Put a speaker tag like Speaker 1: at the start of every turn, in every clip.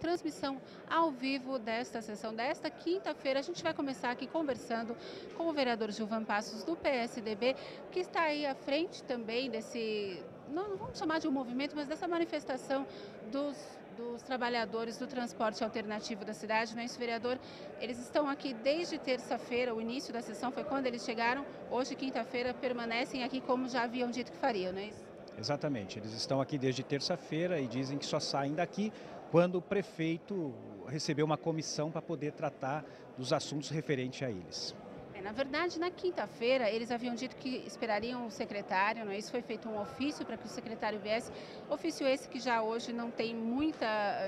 Speaker 1: transmissão ao vivo desta sessão, desta quinta-feira. A gente vai começar aqui conversando com o vereador Gilvan Passos, do PSDB, que está aí à frente também desse, não vamos chamar de um movimento, mas dessa manifestação dos trabalhadores do transporte alternativo da cidade, não é isso, vereador? Eles estão aqui desde terça-feira, o início da sessão foi quando eles chegaram, hoje, quinta-feira, permanecem aqui como já haviam dito que fariam, não é isso?
Speaker 2: Exatamente, eles estão aqui desde terça-feira e dizem que só saem daqui quando o prefeito receber uma comissão para poder tratar dos assuntos referentes a eles.
Speaker 1: Na verdade, na quinta-feira, eles haviam dito que esperariam o secretário, não é isso? Foi feito um ofício para que o secretário viesse. Ofício esse que já hoje não tem muita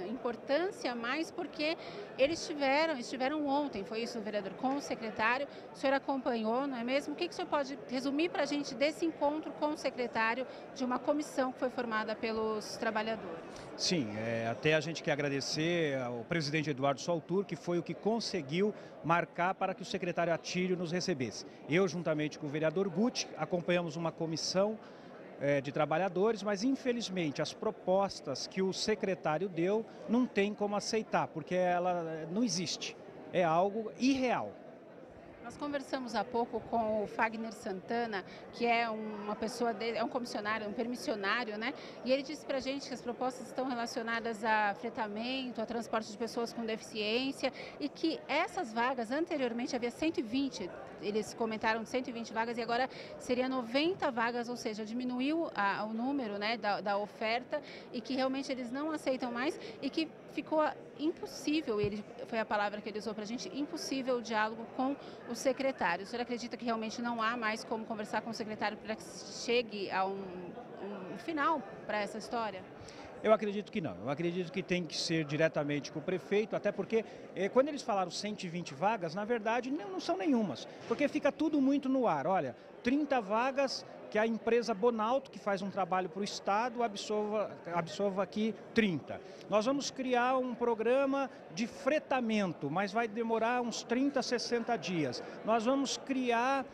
Speaker 1: importância mais, porque eles estiveram ontem, foi isso, vereador, com o secretário. O senhor acompanhou, não é mesmo? O que o senhor pode resumir para a gente desse encontro com o secretário de uma comissão que foi formada pelos trabalhadores?
Speaker 2: Sim, até a gente quer agradecer ao presidente Eduardo Saltur, que foi o que conseguiu marcar para que o secretário Atílio nos recebesse. Eu, juntamente com o vereador Guti, acompanhamos uma comissão de trabalhadores, mas infelizmente as propostas que o secretário deu não tem como aceitar, porque ela não existe, é algo irreal.
Speaker 1: Nós conversamos há pouco com o Fagner Santana, que é uma pessoa, é um comissionário, um permissionário, né? E ele disse para a gente que as propostas estão relacionadas a fretamento, a transporte de pessoas com deficiência e que essas vagas, anteriormente havia 120, eles comentaram de 120 vagas e agora seria 90 vagas, ou seja, diminuiu o número, né, da oferta e que realmente eles não aceitam mais e que ficou impossível, foi a palavra que ele usou para a gente, impossível o diálogo com o secretário. O senhor acredita que realmente não há mais como conversar com o secretário para que chegue a um final para essa história?
Speaker 2: Eu acredito que não. Eu acredito que tem que ser diretamente com o prefeito, até porque quando eles falaram 120 vagas, na verdade não são nenhumas, porque fica tudo muito no ar. Olha, 30 vagas que a empresa Bonalto, que faz um trabalho para o Estado, absorva aqui 30. Nós vamos criar um programa de fretamento, mas vai demorar uns 30, 60 dias. Nós vamos criar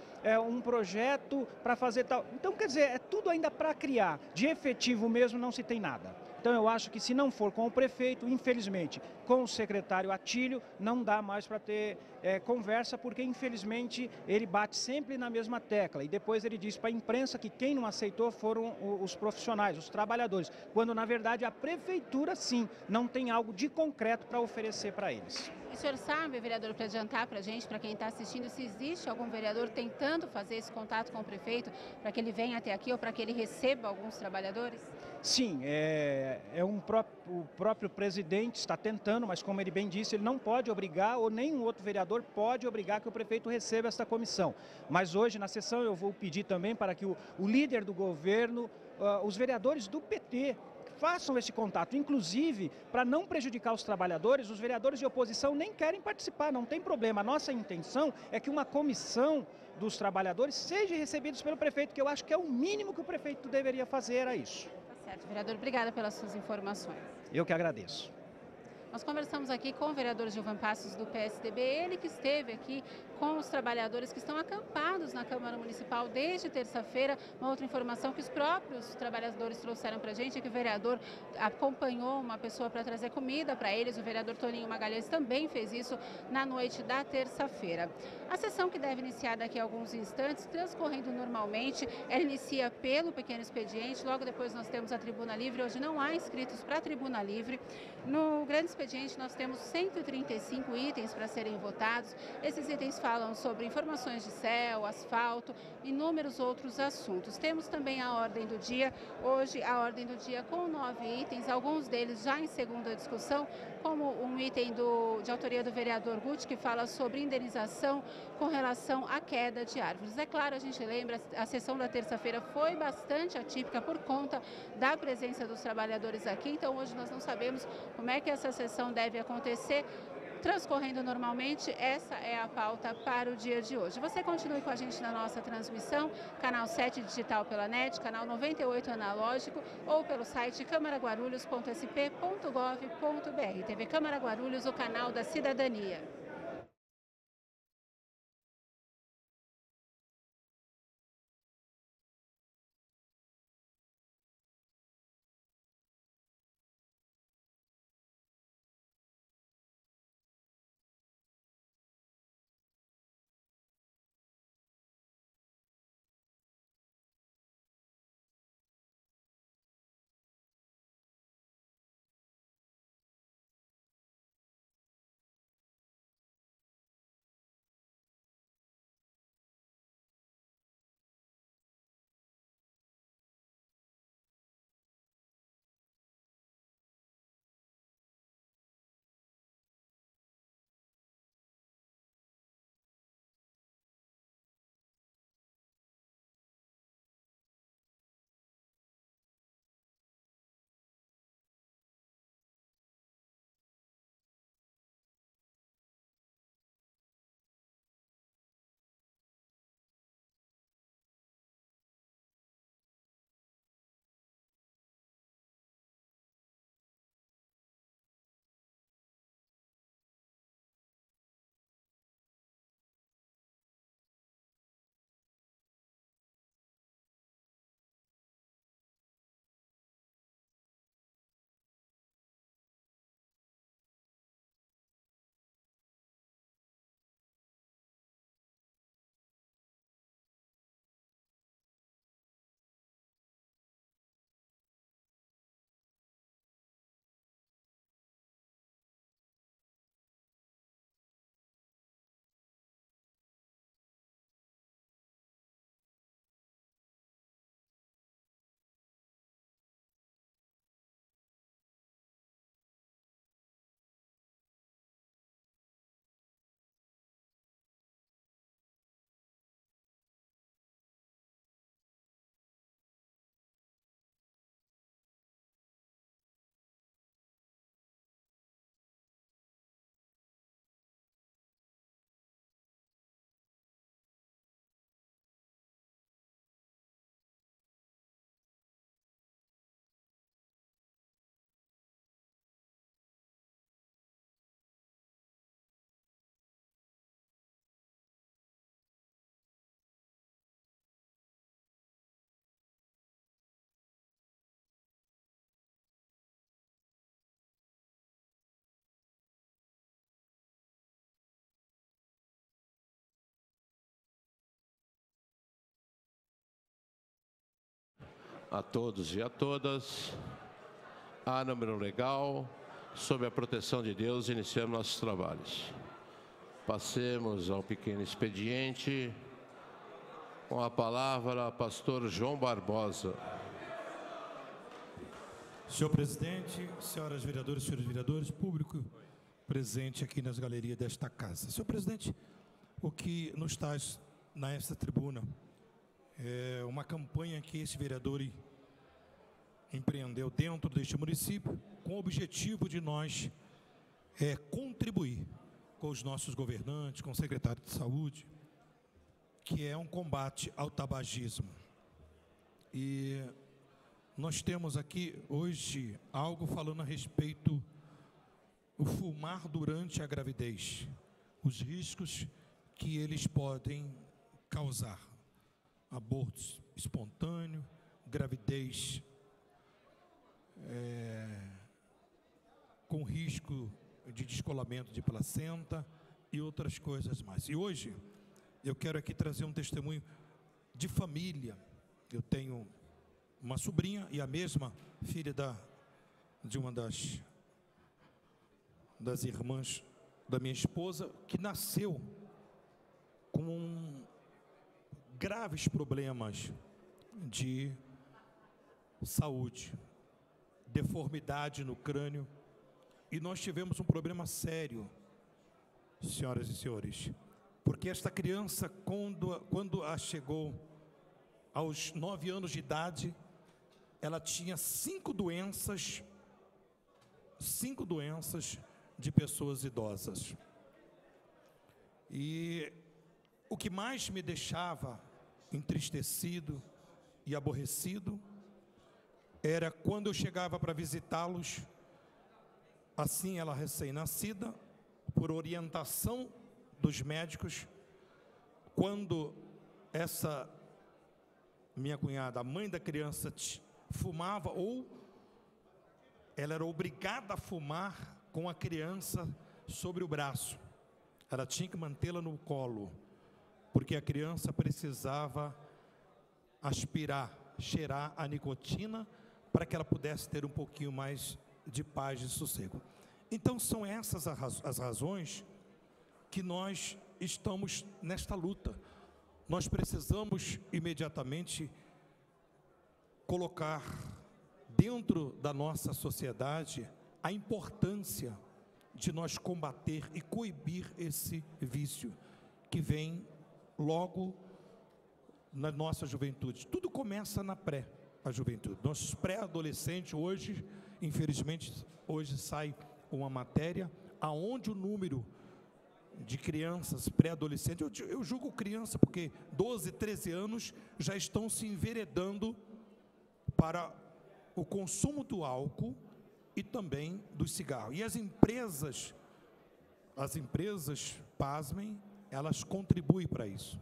Speaker 2: um projeto para fazer tal. Então, quer dizer, é tudo ainda para criar. De efetivo mesmo não se tem nada. Então eu acho que se não for com o prefeito, infelizmente, com o secretário Atílio, não dá mais para ter conversa, porque infelizmente ele bate sempre na mesma tecla. E depois ele diz para a imprensa que quem não aceitou foram os profissionais, os trabalhadores, quando na verdade a prefeitura sim não tem algo de concreto para oferecer para eles.
Speaker 1: O senhor sabe, vereador, para adiantar para a gente, para quem está assistindo, se existe algum vereador tentando fazer esse contato com o prefeito para que ele venha até aqui ou para que ele receba alguns trabalhadores?
Speaker 2: Sim, o próprio presidente está tentando, mas como ele bem disse, ele não pode obrigar, ou nenhum outro vereador pode obrigar que o prefeito receba esta comissão. Mas hoje, na sessão, eu vou pedir também para que o líder do governo, os vereadores do PT, façam esse contato, inclusive, para não prejudicar os trabalhadores, os vereadores de oposição nem querem participar, não tem problema. A nossa intenção é que uma comissão dos trabalhadores seja recebida pelo prefeito, que eu acho que é o mínimo que o prefeito deveria fazer, era isso.
Speaker 1: Tá certo, vereador, obrigada pelas suas informações.
Speaker 2: Eu que agradeço.
Speaker 1: Nós conversamos aqui com o vereador Gilvan Passos, do PSDB, ele que esteve aqui com os trabalhadores que estão acampados na Câmara Municipal desde terça-feira. Uma outra informação que os próprios trabalhadores trouxeram para a gente é que o vereador acompanhou uma pessoa para trazer comida para eles. O vereador Toninho Magalhães também fez isso na noite da terça-feira. A sessão, que deve iniciar daqui a alguns instantes, transcorrendo normalmente, ela inicia pelo pequeno expediente, logo depois nós temos a tribuna livre. Hoje não há inscritos para a tribuna livre. No grande expediente nós temos 135 itens para serem votados. Esses itens falam sobre informações de céu, asfalto e inúmeros outros assuntos. Temos também a ordem do dia, hoje a ordem do dia com 9 itens, alguns deles já em segunda discussão, como um item de autoria do vereador Guti, que fala sobre indenização com relação à queda de árvores. É claro, a gente lembra, a sessão da terça-feira foi bastante atípica por conta da presença dos trabalhadores aqui, então hoje nós não sabemos como é que essa sessão deve acontecer. Transcorrendo normalmente, essa é a pauta para o dia de hoje. Você continue com a gente na nossa transmissão, canal 7 digital pela NET, canal 98 analógico ou pelo site camaraguarulhos.sp.gov.br. TV Câmara Guarulhos, o canal da cidadania.
Speaker 3: a todos e a todas. Há número legal, sob a proteção de Deus, iniciamos nossos trabalhos. Passemos ao pequeno expediente. Com a palavra, pastor João Barbosa.
Speaker 4: Senhor presidente, senhoras vereadoras, senhores vereadores, público presente aqui nas galerias desta casa. Senhor presidente, o que nos traz nesta tribuna é uma campanha que esse vereador empreendeu dentro deste município, com o objetivo de nós contribuir com os nossos governantes, com o secretário de saúde, que é um combate ao tabagismo. E nós temos aqui hoje algo falando a respeito do fumar durante a gravidez, os riscos que eles podem causar, aborto espontâneo, gravidez com risco de descolamento de placenta e outras coisas mais. E hoje eu quero aqui trazer um testemunho de família. Eu tenho uma sobrinha e a mesma filha de uma das irmãs da minha esposa, que nasceu com graves problemas de saúde, deformidade no crânio, e nós tivemos um problema sério, senhoras e senhores, porque esta criança, quando chegou aos 9 anos de idade, ela tinha 5 doenças de pessoas idosas. E o que mais me deixava entristecido e aborrecido era quando eu chegava para visitá-los, assim ela recém-nascida, por orientação dos médicos, quando essa minha cunhada, a mãe da criança, fumava, ou ela era obrigada a fumar com a criança sobre o braço. Ela tinha que mantê-la no colo, porque a criança precisava aspirar, cheirar a nicotina, para que ela pudesse ter um pouquinho mais de paz e sossego. Então são essas as razões que nós estamos nesta luta. Nós precisamos imediatamente colocar dentro da nossa sociedade a importância de nós combater e coibir esse vício que vem logo na nossa juventude. Tudo começa na juventude. Nossos pré-adolescentes hoje, infelizmente, hoje sai uma matéria aonde o número de crianças pré-adolescentes, eu julgo criança porque 12, 13 anos já estão se enveredando para o consumo do álcool e também do cigarro. E as empresas, pasmem, elas contribuem para isso.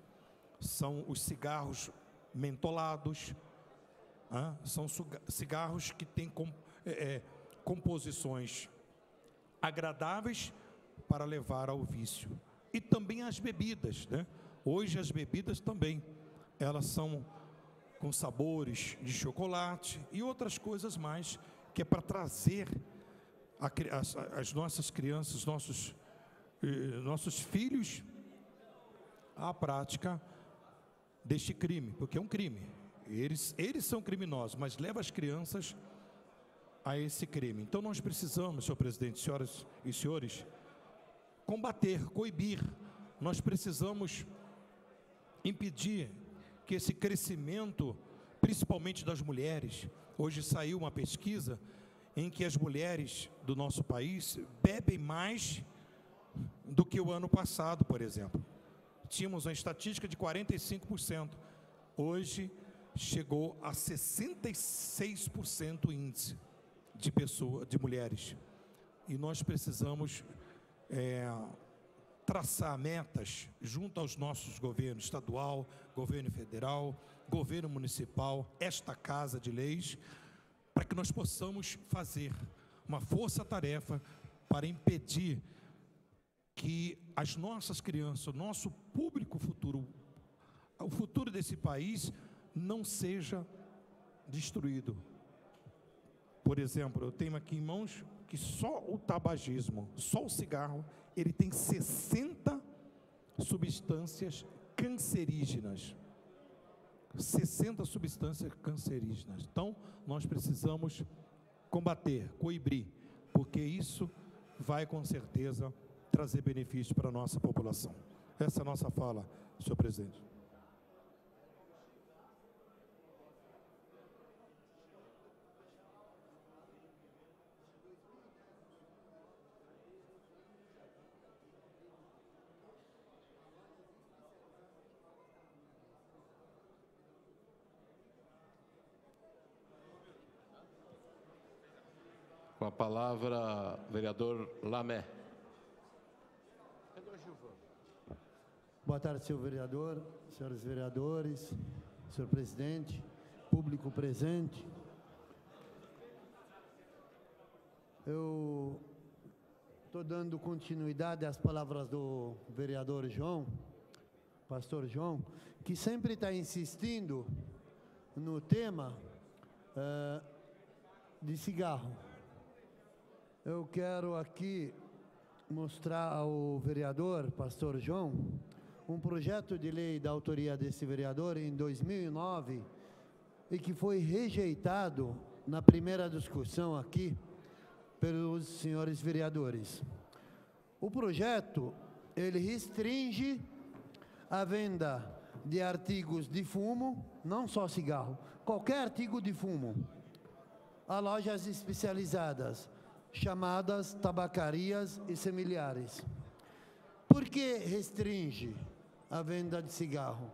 Speaker 4: São os cigarros mentolados, são cigarros que têm composições agradáveis para levar ao vício. E também as bebidas, né? Hoje as bebidas também, elas são com sabores de chocolate e outras coisas mais, que é para trazer as nossas crianças, nossos filhos à prática deste crime, porque é um crime. Eles são criminosos, mas leva as crianças a esse crime. Então nós precisamos, senhor presidente, senhoras e senhores, combater, coibir. Nós precisamos impedir que esse crescimento, principalmente das mulheres, hoje saiu uma pesquisa em que as mulheres do nosso país bebem mais do que o ano passado, por exemplo. Tínhamos uma estatística de 45%. Hoje chegou a 66% o índice de mulheres. E nós precisamos traçar metas junto aos nossos governos estadual, governo federal, governo municipal, esta Casa de Leis, para que nós possamos fazer uma força-tarefa para impedir que as nossas crianças, o nosso público futuro, o futuro desse país não seja destruído. Por exemplo, eu tenho aqui em mãos que só o tabagismo, só o cigarro, ele tem 60 substâncias cancerígenas. 60 substâncias cancerígenas. Então, nós precisamos combater, coibir, porque isso vai, com certeza, trazer benefícios para a nossa população. Essa é a nossa fala, senhor presidente.
Speaker 3: Com a palavra, vereador Lamé.
Speaker 5: Boa tarde, senhor vereador, senhores vereadores, senhor presidente, público presente. Eu estou dando continuidade às palavras do vereador João, pastor João, que sempre está insistindo no tema de cigarro. Eu quero aqui mostrar ao vereador, pastor João, um projeto de lei da autoria desse vereador em 2009 e que foi rejeitado na primeira discussão aqui pelos senhores vereadores. O projeto, ele restringe a venda de artigos de fumo, não só cigarro, qualquer artigo de fumo, a lojas especializadas, chamadas tabacarias e similares. Por que restringe a venda de cigarro?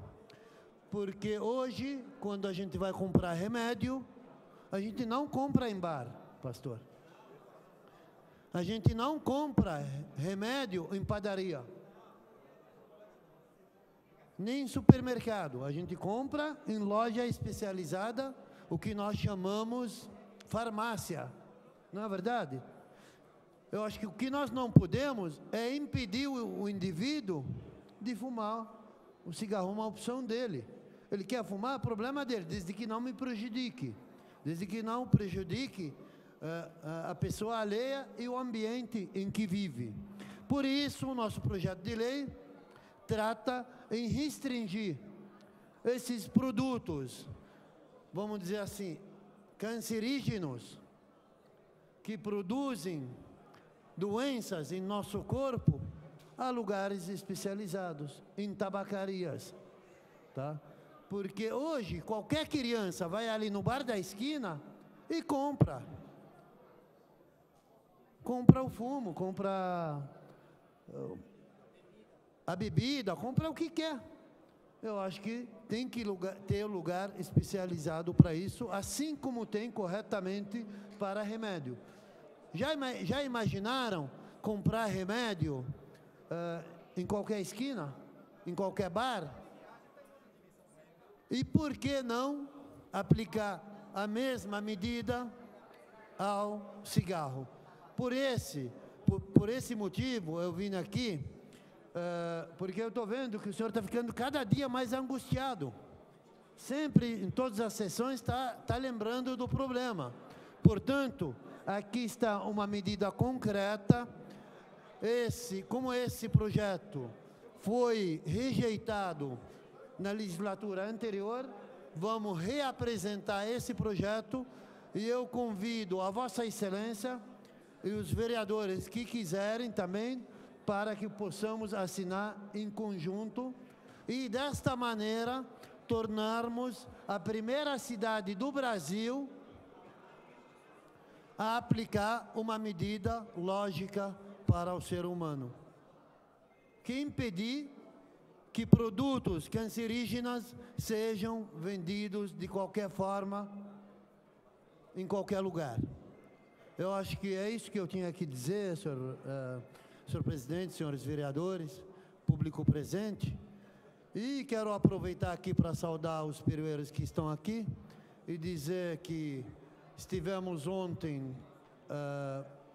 Speaker 5: Porque hoje, quando a gente vai comprar remédio, a gente não compra em bar, pastor. A gente não compra remédio em padaria, nem em supermercado. A gente compra em loja especializada, o que nós chamamos farmácia. Não é verdade? Eu acho que o que nós não podemos é impedir o indivíduo de fumar o cigarro, uma opção dele. Ele quer fumar, é problema dele, desde que não me prejudique. Desde que não prejudique a pessoa alheia e o ambiente em que vive. Por isso, o nosso projeto de lei trata em restringir esses produtos, vamos dizer assim, cancerígenos, que produzem doenças em nosso corpo, a lugares especializados, em tabacarias, tá? Porque hoje, qualquer criança vai ali no bar da esquina e compra o fumo, compra a bebida, compra o que quer. Eu acho que tem que ter lugar especializado para isso, assim como tem corretamente para remédio. Já imaginaram comprar remédio em qualquer esquina, em qualquer bar? E por que não aplicar a mesma medida ao cigarro? Por esse motivo, eu vim aqui, porque eu estou vendo que o senhor está ficando cada dia mais angustiado. Sempre, em todas as sessões, está lembrando do problema. Portanto, aqui está uma medida concreta. Como esse projeto foi rejeitado na legislatura anterior, vamos reapresentar esse projeto e eu convido a Vossa Excelência e os vereadores que quiserem também para que possamos assinar em conjunto e desta maneira tornarmos a primeira cidade do Brasil a aplicar uma medida lógica para o ser humano, que impedir que produtos cancerígenos sejam vendidos de qualquer forma, em qualquer lugar. Eu acho que é isso que eu tinha que dizer, senhor presidente, senhores vereadores, público presente, e quero aproveitar aqui para saudar os perueiros que estão aqui e dizer que estivemos ontem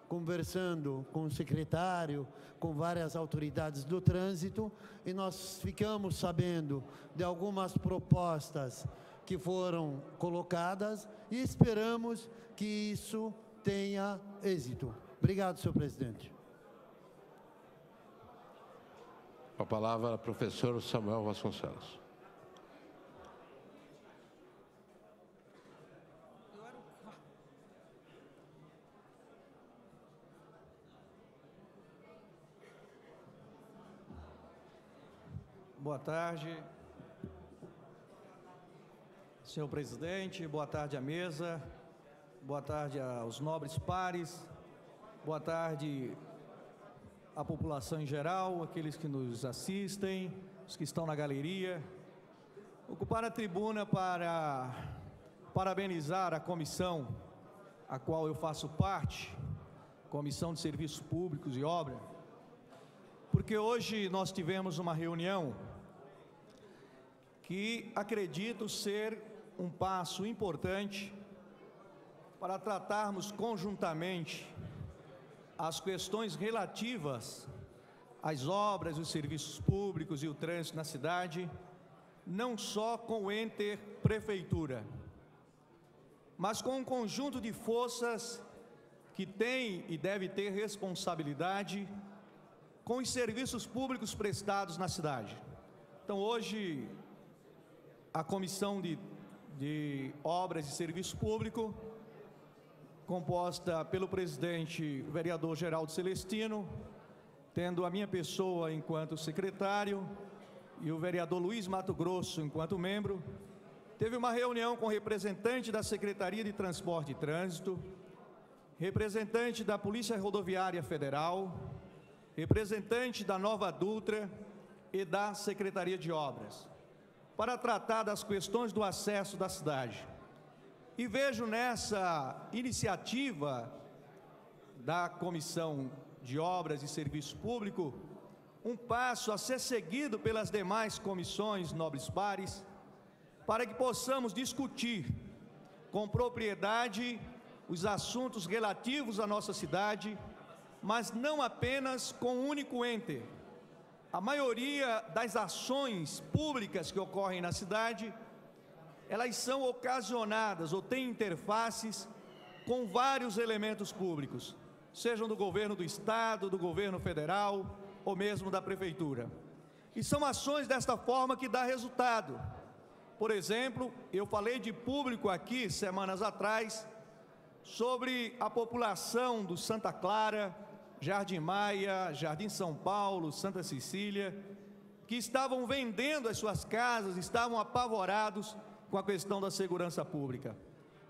Speaker 5: conversando com o secretário, com várias autoridades do trânsito, e nós ficamos sabendo de algumas propostas que foram colocadas e esperamos que isso tenha êxito. Obrigado, senhor presidente.
Speaker 3: A palavra ao professor Samuel Vasconcelos.
Speaker 6: Boa tarde, senhor presidente, boa tarde à mesa, boa tarde aos nobres pares, boa tarde à população em geral, aqueles que nos assistem, os que estão na galeria. Ocupar a tribuna para parabenizar a comissão a qual eu faço parte, Comissão de Serviços Públicos e Obra, porque hoje nós tivemos uma reunião que acredito ser um passo importante para tratarmos conjuntamente as questões relativas às obras, os serviços públicos e o trânsito na cidade, não só com o ente prefeitura, mas com um conjunto de forças que tem e deve ter responsabilidade com os serviços públicos prestados na cidade. Então, hoje, a Comissão de Obras e Serviço Público, composta pelo presidente, o vereador Geraldo Celestino, tendo a minha pessoa enquanto secretário e o vereador Luiz Mato Grosso enquanto membro, teve uma reunião com representante da Secretaria de Transporte e Trânsito, representante da Polícia Rodoviária Federal, representante da Nova Dutra e da Secretaria de Obras, para tratar das questões do acesso da cidade. E vejo nessa iniciativa da Comissão de Obras e Serviço Público um passo a ser seguido pelas demais comissões nobres pares, para que possamos discutir com propriedade os assuntos relativos à nossa cidade, mas não apenas com um único ente. A maioria das ações públicas que ocorrem na cidade, elas são ocasionadas ou têm interfaces com vários elementos públicos, sejam do governo do estado, do governo federal ou mesmo da prefeitura. E são ações desta forma que dá resultado. Por exemplo, eu falei de público aqui semanas atrás sobre a população do Santa Clara, Jardim Maia, Jardim São Paulo, Santa Cecília, que estavam vendendo as suas casas, estavam apavorados com a questão da segurança pública.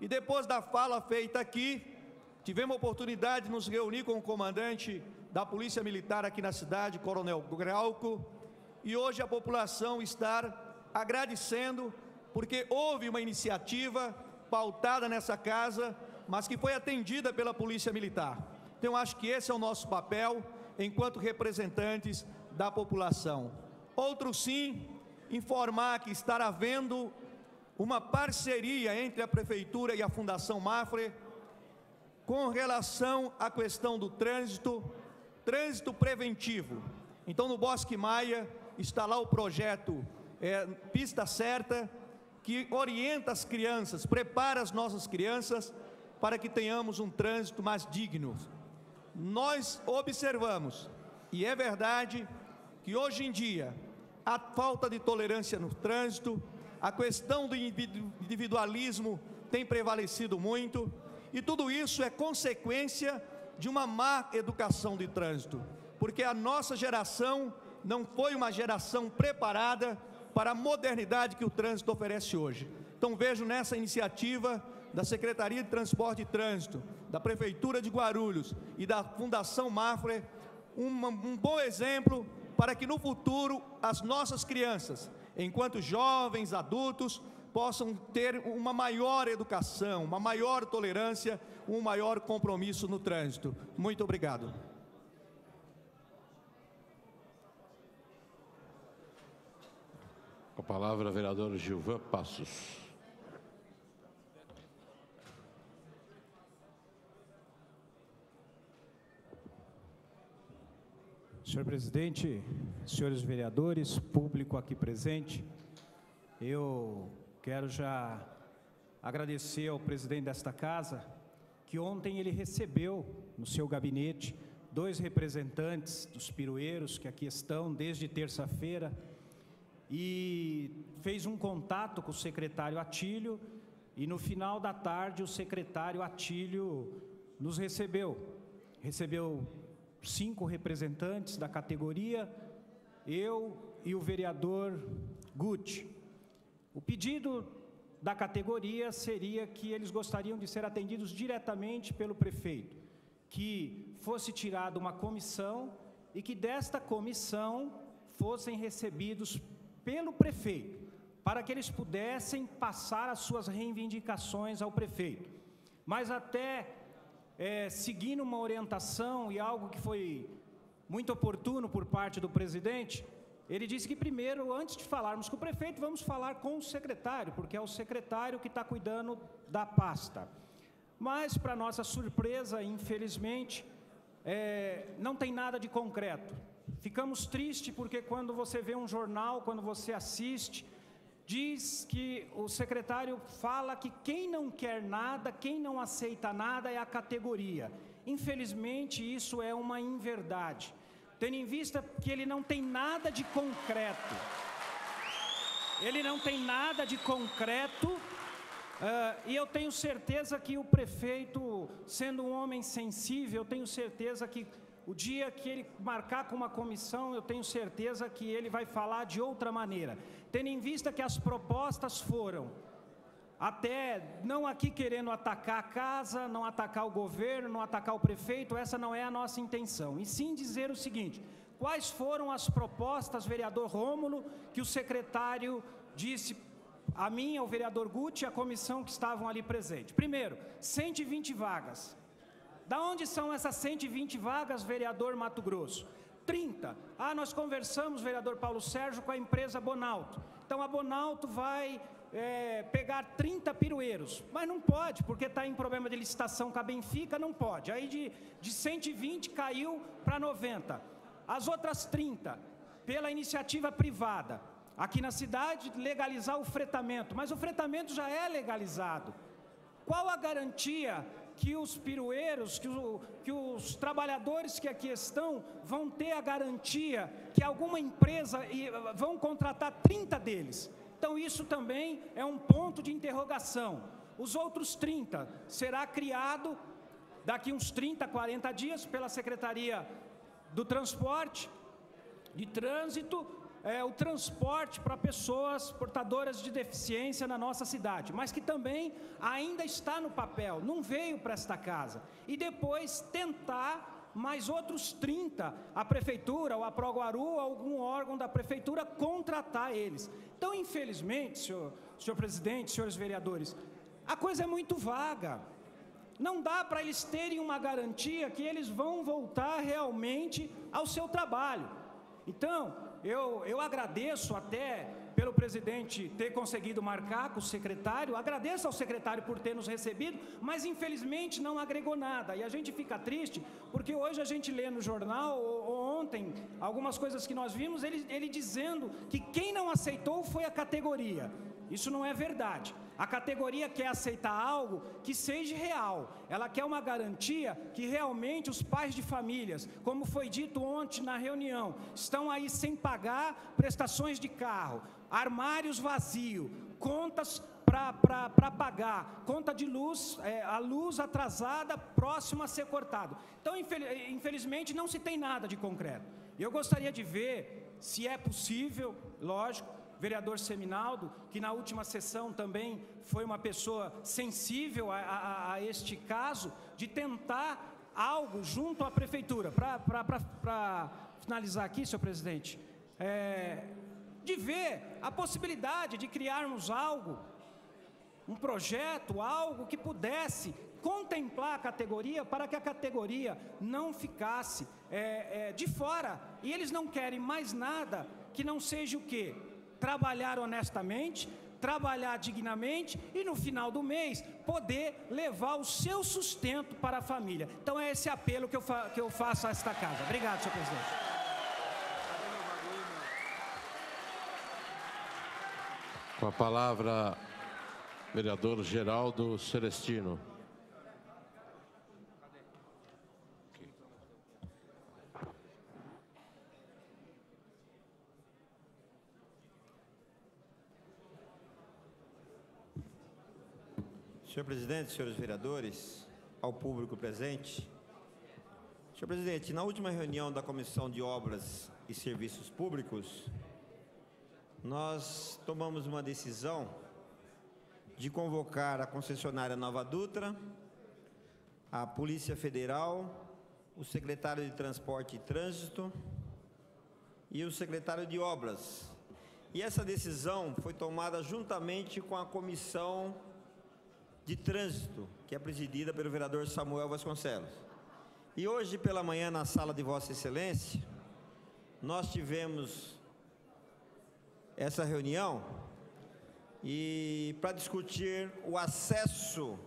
Speaker 6: E depois da fala feita aqui, tivemos a oportunidade de nos reunir com o comandante da Polícia Militar aqui na cidade, Coronel Grauco, e hoje a população está agradecendo, porque houve uma iniciativa pautada nessa casa, mas que foi atendida pela Polícia Militar. Então, eu acho que esse é o nosso papel, enquanto representantes da população. Outro, sim, informar que está havendo uma parceria entre a Prefeitura e a Fundação Mafre com relação à questão do trânsito preventivo. Então, no Bosque Maia, está lá o projeto Pista Certa, que orienta as crianças, prepara as nossas crianças para que tenhamos um trânsito mais digno. Nós observamos, e é verdade, que hoje em dia a falta de tolerância no trânsito, a questão do individualismo tem prevalecido muito, e tudo isso é consequência de uma má educação de trânsito, porque a nossa geração não foi uma geração preparada para a modernidade que o trânsito oferece hoje. Então vejo nessa iniciativa da Secretaria de Transporte e Trânsito, da Prefeitura de Guarulhos e da Fundação Mafre, um bom exemplo para que no futuro as nossas crianças, enquanto jovens, adultos, possam ter uma maior educação, uma maior tolerância, um maior compromisso no trânsito. Muito obrigado.
Speaker 3: Com a palavra, vereador Gilvan Passos.
Speaker 2: Senhor presidente, senhores vereadores, público aqui presente, eu quero já agradecer ao presidente desta casa, que ontem ele recebeu no seu gabinete 2 representantes dos pirueiros que aqui estão desde terça-feira e fez um contato com o secretário Atílio e no final da tarde o secretário Atílio nos recebeu 5 representantes da categoria, eu e o vereador Guti. O pedido da categoria seria que eles gostariam de ser atendidos diretamente pelo prefeito, que fosse tirada uma comissão e que desta comissão fossem recebidos pelo prefeito, para que eles pudessem passar as suas reivindicações ao prefeito. Mas até seguindo uma orientação e algo que foi muito oportuno por parte do presidente, ele disse que primeiro, antes de falarmos com o prefeito, vamos falar com o secretário, porque é o secretário que está cuidando da pasta. Mas, para nossa surpresa, infelizmente, não tem nada de concreto. Ficamos tristes porque quando você vê um jornal, quando você assiste, diz que o secretário fala que quem não quer nada, quem não aceita nada é a categoria. Infelizmente, isso é uma inverdade, tendo em vista que ele não tem nada de concreto. Ele não tem nada de concreto, e eu tenho certeza que o prefeito, sendo um homem sensível, eu tenho certeza que o dia que ele marcar com uma comissão, eu tenho certeza que ele vai falar de outra maneira, tendo em vista que as propostas foram, até não aqui querendo atacar a casa, não atacar o governo, não atacar o prefeito, essa não é a nossa intenção, e sim dizer o seguinte: quais foram as propostas, vereador Rômulo, que o secretário disse a mim, ao vereador Guti e a comissão que estavam ali presentes? Primeiro, 120 vagas. Da onde são essas 120 vagas, vereador Mato Grosso? 30. Nós conversamos, vereador Paulo Sérgio, com a empresa Bonalto. Então a Bonalto vai pegar 30 pirueiros, mas não pode, porque está em problema de licitação com a Benfica, não pode. Aí de 120 caiu para 90. As outras 30, pela iniciativa privada, aqui na cidade, legalizar o fretamento, mas o fretamento já é legalizado. Qual a garantia que os pirueiros, que os trabalhadores que aqui estão, vão ter a garantia que alguma empresa vão contratar 30 deles? Então isso também é um ponto de interrogação. Os outros 30 será criado daqui uns 30, 40 dias pela Secretaria do Transporte, de Trânsito, o transporte para pessoas portadoras de deficiência na nossa cidade, mas que também ainda está no papel, não veio para esta casa. E depois tentar mais outros 30, a prefeitura, ou a Proguaru, algum órgão da prefeitura, contratar eles. Então, infelizmente, senhor presidente, senhores vereadores, a coisa é muito vaga. Não dá para eles terem uma garantia que eles vão voltar realmente ao seu trabalho. Então, eu agradeço até pelo presidente ter conseguido marcar com o secretário, agradeço ao secretário por ter nos recebido, mas infelizmente não agregou nada, e a gente fica triste, porque hoje a gente lê no jornal, ou ontem, algumas coisas que nós vimos, ele dizendo que quem não aceitou foi a categoria. Isso não é verdade. A categoria quer aceitar algo que seja real. Ela quer uma garantia que realmente os pais de famílias, como foi dito ontem na reunião, estão aí sem pagar prestações de carro, armários vazios, contas para pagar, conta de luz, a luz atrasada, próxima a ser cortado. Então, infelizmente, não se tem nada de concreto. Eu gostaria de ver, se é possível, lógico, vereador Seminaldo, que na última sessão também foi uma pessoa sensível a este caso, de tentar algo junto à prefeitura. Para finalizar aqui, senhor presidente, de ver a possibilidade de criarmos algo, um projeto, algo que pudesse contemplar a categoria, para que a categoria não ficasse de fora. E eles não querem mais nada que não seja o quê? Trabalhar honestamente, trabalhar dignamente e no final do mês poder levar o seu sustento para a família. Então é esse apelo que eu faço a esta casa. Obrigado, senhor presidente.
Speaker 3: Com a palavra, Vereador Geraldo Celestino.
Speaker 7: Senhor presidente, senhores vereadores, ao público presente. Senhor presidente, na última reunião da Comissão de Obras e Serviços Públicos, nós tomamos uma decisão de convocar a concessionária Nova Dutra, a Polícia Federal, o secretário de Transporte e Trânsito e o secretário de Obras. E essa decisão foi tomada juntamente com a Comissão de Trânsito, que é presidida pelo vereador Samuel Vasconcelos. E hoje pela manhã, na sala de Vossa Excelência, nós tivemos essa reunião e para discutir o acesso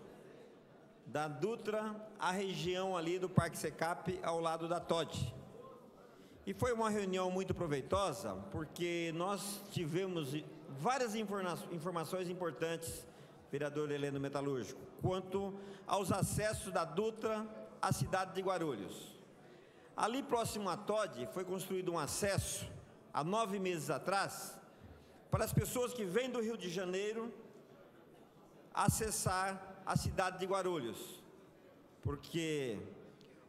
Speaker 7: da Dutra à região ali do Parque Secap, ao lado da TOD. E foi uma reunião muito proveitosa, porque nós tivemos várias informações importantes, vereador Heleno Metalúrgico, quanto aos acessos da Dutra à cidade de Guarulhos. Ali próximo à TOD foi construído um acesso, há 9 meses atrás, para as pessoas que vêm do Rio de Janeiro acessar a cidade de Guarulhos, porque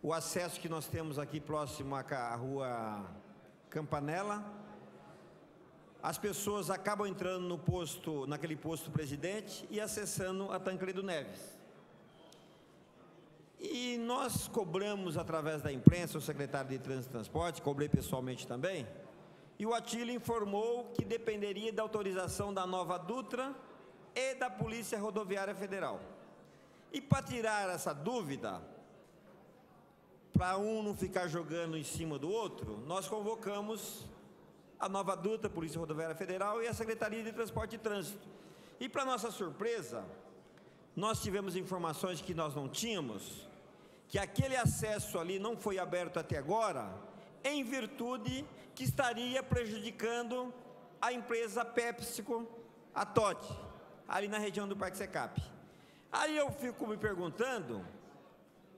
Speaker 7: o acesso que nós temos aqui próximo à rua Campanella, as pessoas acabam entrando no posto, naquele posto Presidente e acessando a Tancredo Neves. E nós cobramos através da imprensa, o secretário de Trânsito e Transporte, cobrei pessoalmente também, e o Atílio informou que dependeria da autorização da Nova Dutra e da Polícia Rodoviária Federal. E para tirar essa dúvida, para um não ficar jogando em cima do outro, nós convocamos a Nova Dutra, Polícia Rodoviária Federal e a Secretaria de Transporte e Trânsito. E para nossa surpresa, nós tivemos informações que nós não tínhamos, que aquele acesso ali não foi aberto até agora, em virtude que estaria prejudicando a empresa PepsiCo, a TOD, ali na região do Parque Secap. Aí eu fico me perguntando,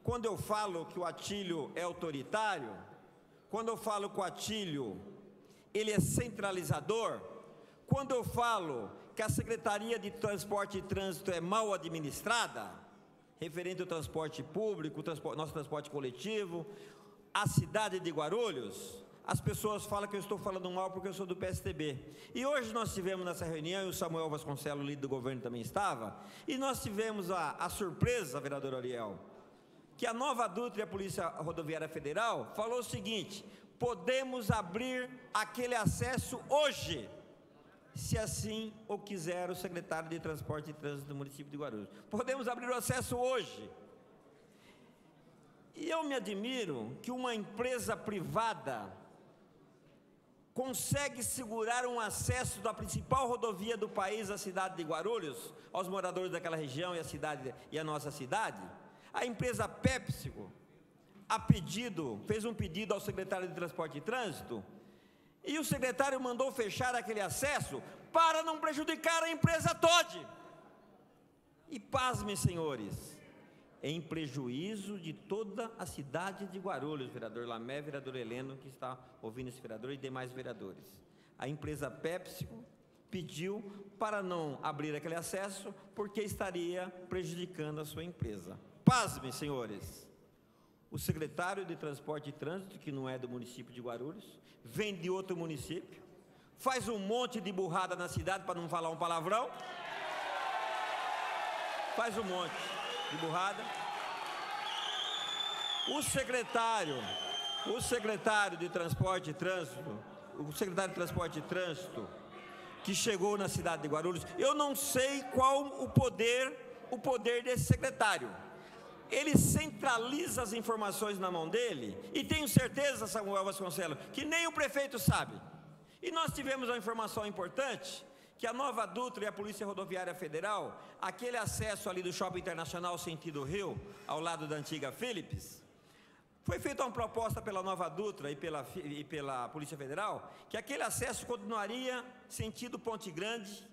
Speaker 7: quando eu falo que o Atílio é autoritário, quando eu falo que o Atílio ele é centralizador, quando eu falo que a Secretaria de Transporte e Trânsito é mal administrada, referente ao transporte público, nosso transporte coletivo, a cidade de Guarulhos, as pessoas falam que eu estou falando mal porque eu sou do PSDB. E hoje nós tivemos nessa reunião, e o Samuel Vasconcelos, líder do governo, também estava, e nós tivemos a surpresa, vereador Ariel, que a Nova Dutra e a Polícia Rodoviária Federal falou o seguinte: podemos abrir aquele acesso hoje, se assim o quiser o secretário de Transporte e Trânsito do município de Guarulhos. Podemos abrir o acesso hoje. E eu me admiro que uma empresa privada consegue segurar um acesso da principal rodovia do país, a cidade de Guarulhos, aos moradores daquela região e a cidade e a nossa cidade. A empresa PepsiCo, fez um pedido ao secretário de Transporte e Trânsito, e o secretário mandou fechar aquele acesso para não prejudicar a empresa TOD. E pasmem, senhores, em prejuízo de toda a cidade de Guarulhos, vereador Lamé, vereador Heleno, que está ouvindo esse vereador, e demais vereadores. A empresa PepsiCo pediu para não abrir aquele acesso, porque estaria prejudicando a sua empresa. Pasmem, senhores, o secretário de Transporte e Trânsito, que não é do município de Guarulhos, vem de outro município, faz um monte de burrada na cidade, para não falar um palavrão, faz um monte de burrada. O secretário de Transporte e Trânsito, que chegou na cidade de Guarulhos, eu não sei qual o poder desse secretário. Ele centraliza as informações na mão dele, e tenho certeza, Samuel Vasconcelos, que nem o prefeito sabe. E nós tivemos uma informação importante, que a Nova Dutra e a Polícia Rodoviária Federal, aquele acesso ali do Shopping Internacional sentido Rio, ao lado da antiga Philips, foi feita uma proposta pela Nova Dutra e pela Polícia Federal, que aquele acesso continuaria sentido Ponte Grande,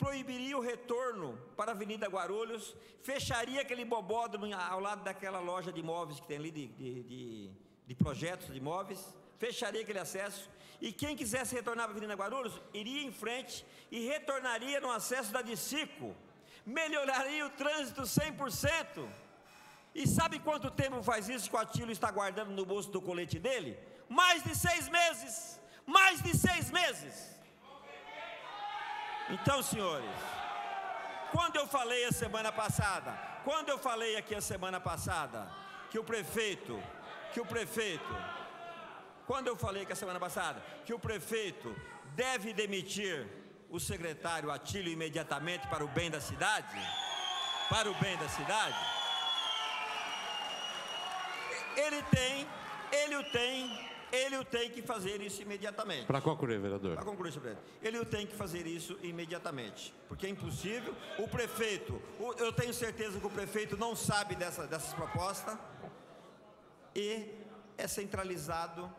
Speaker 7: proibiria o retorno para a Avenida Guarulhos, fecharia aquele bobódromo ao lado daquela loja de imóveis que tem ali, de projetos de imóveis, fecharia aquele acesso, e quem quisesse retornar para a Avenida Guarulhos, iria em frente e retornaria no acesso da Dicico, melhoraria o trânsito 100%. E sabe quanto tempo faz isso que o Atílio está guardando no bolso do colete dele? Mais de 6 meses! Mais de 6 meses! Então, senhores, quando eu falei a semana passada, que o prefeito deve demitir o secretário Atílio imediatamente para o bem da cidade, ele tem que fazer isso imediatamente.
Speaker 3: Para concluir, vereador.
Speaker 7: Para concluir, senhor presidente. Ele tem que fazer isso imediatamente, porque é impossível. O prefeito, eu tenho certeza que o prefeito não sabe dessas propostas, e é centralizado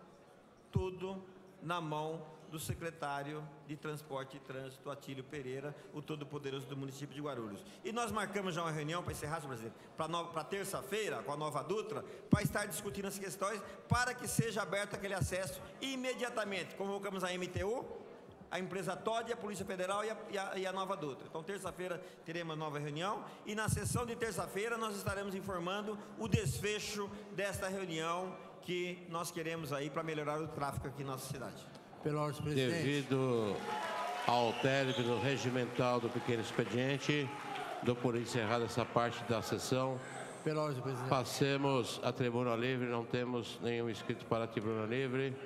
Speaker 7: tudo na mão do secretário de Transporte e Trânsito, Atílio Pereira, o todo-poderoso do município de Guarulhos. E nós marcamos já uma reunião, para encerrar, senhor presidente, para terça-feira, com a Nova Dutra, para estar discutindo as questões, para que seja aberto aquele acesso imediatamente. Convocamos a MTU, a empresa Todd, a Polícia Federal e a Nova Dutra. Então, terça-feira teremos uma nova reunião, e na sessão de terça-feira nós estaremos informando o desfecho desta reunião que nós queremos aí para melhorar o tráfego aqui em nossa cidade.
Speaker 5: Pela ordem, presidente.
Speaker 3: Devido ao término regimental do pequeno expediente, dou por encerrada essa parte da sessão.
Speaker 5: Pela ordem, presidente.
Speaker 3: Passemos à tribuna livre, não temos nenhum inscrito para a tribuna livre.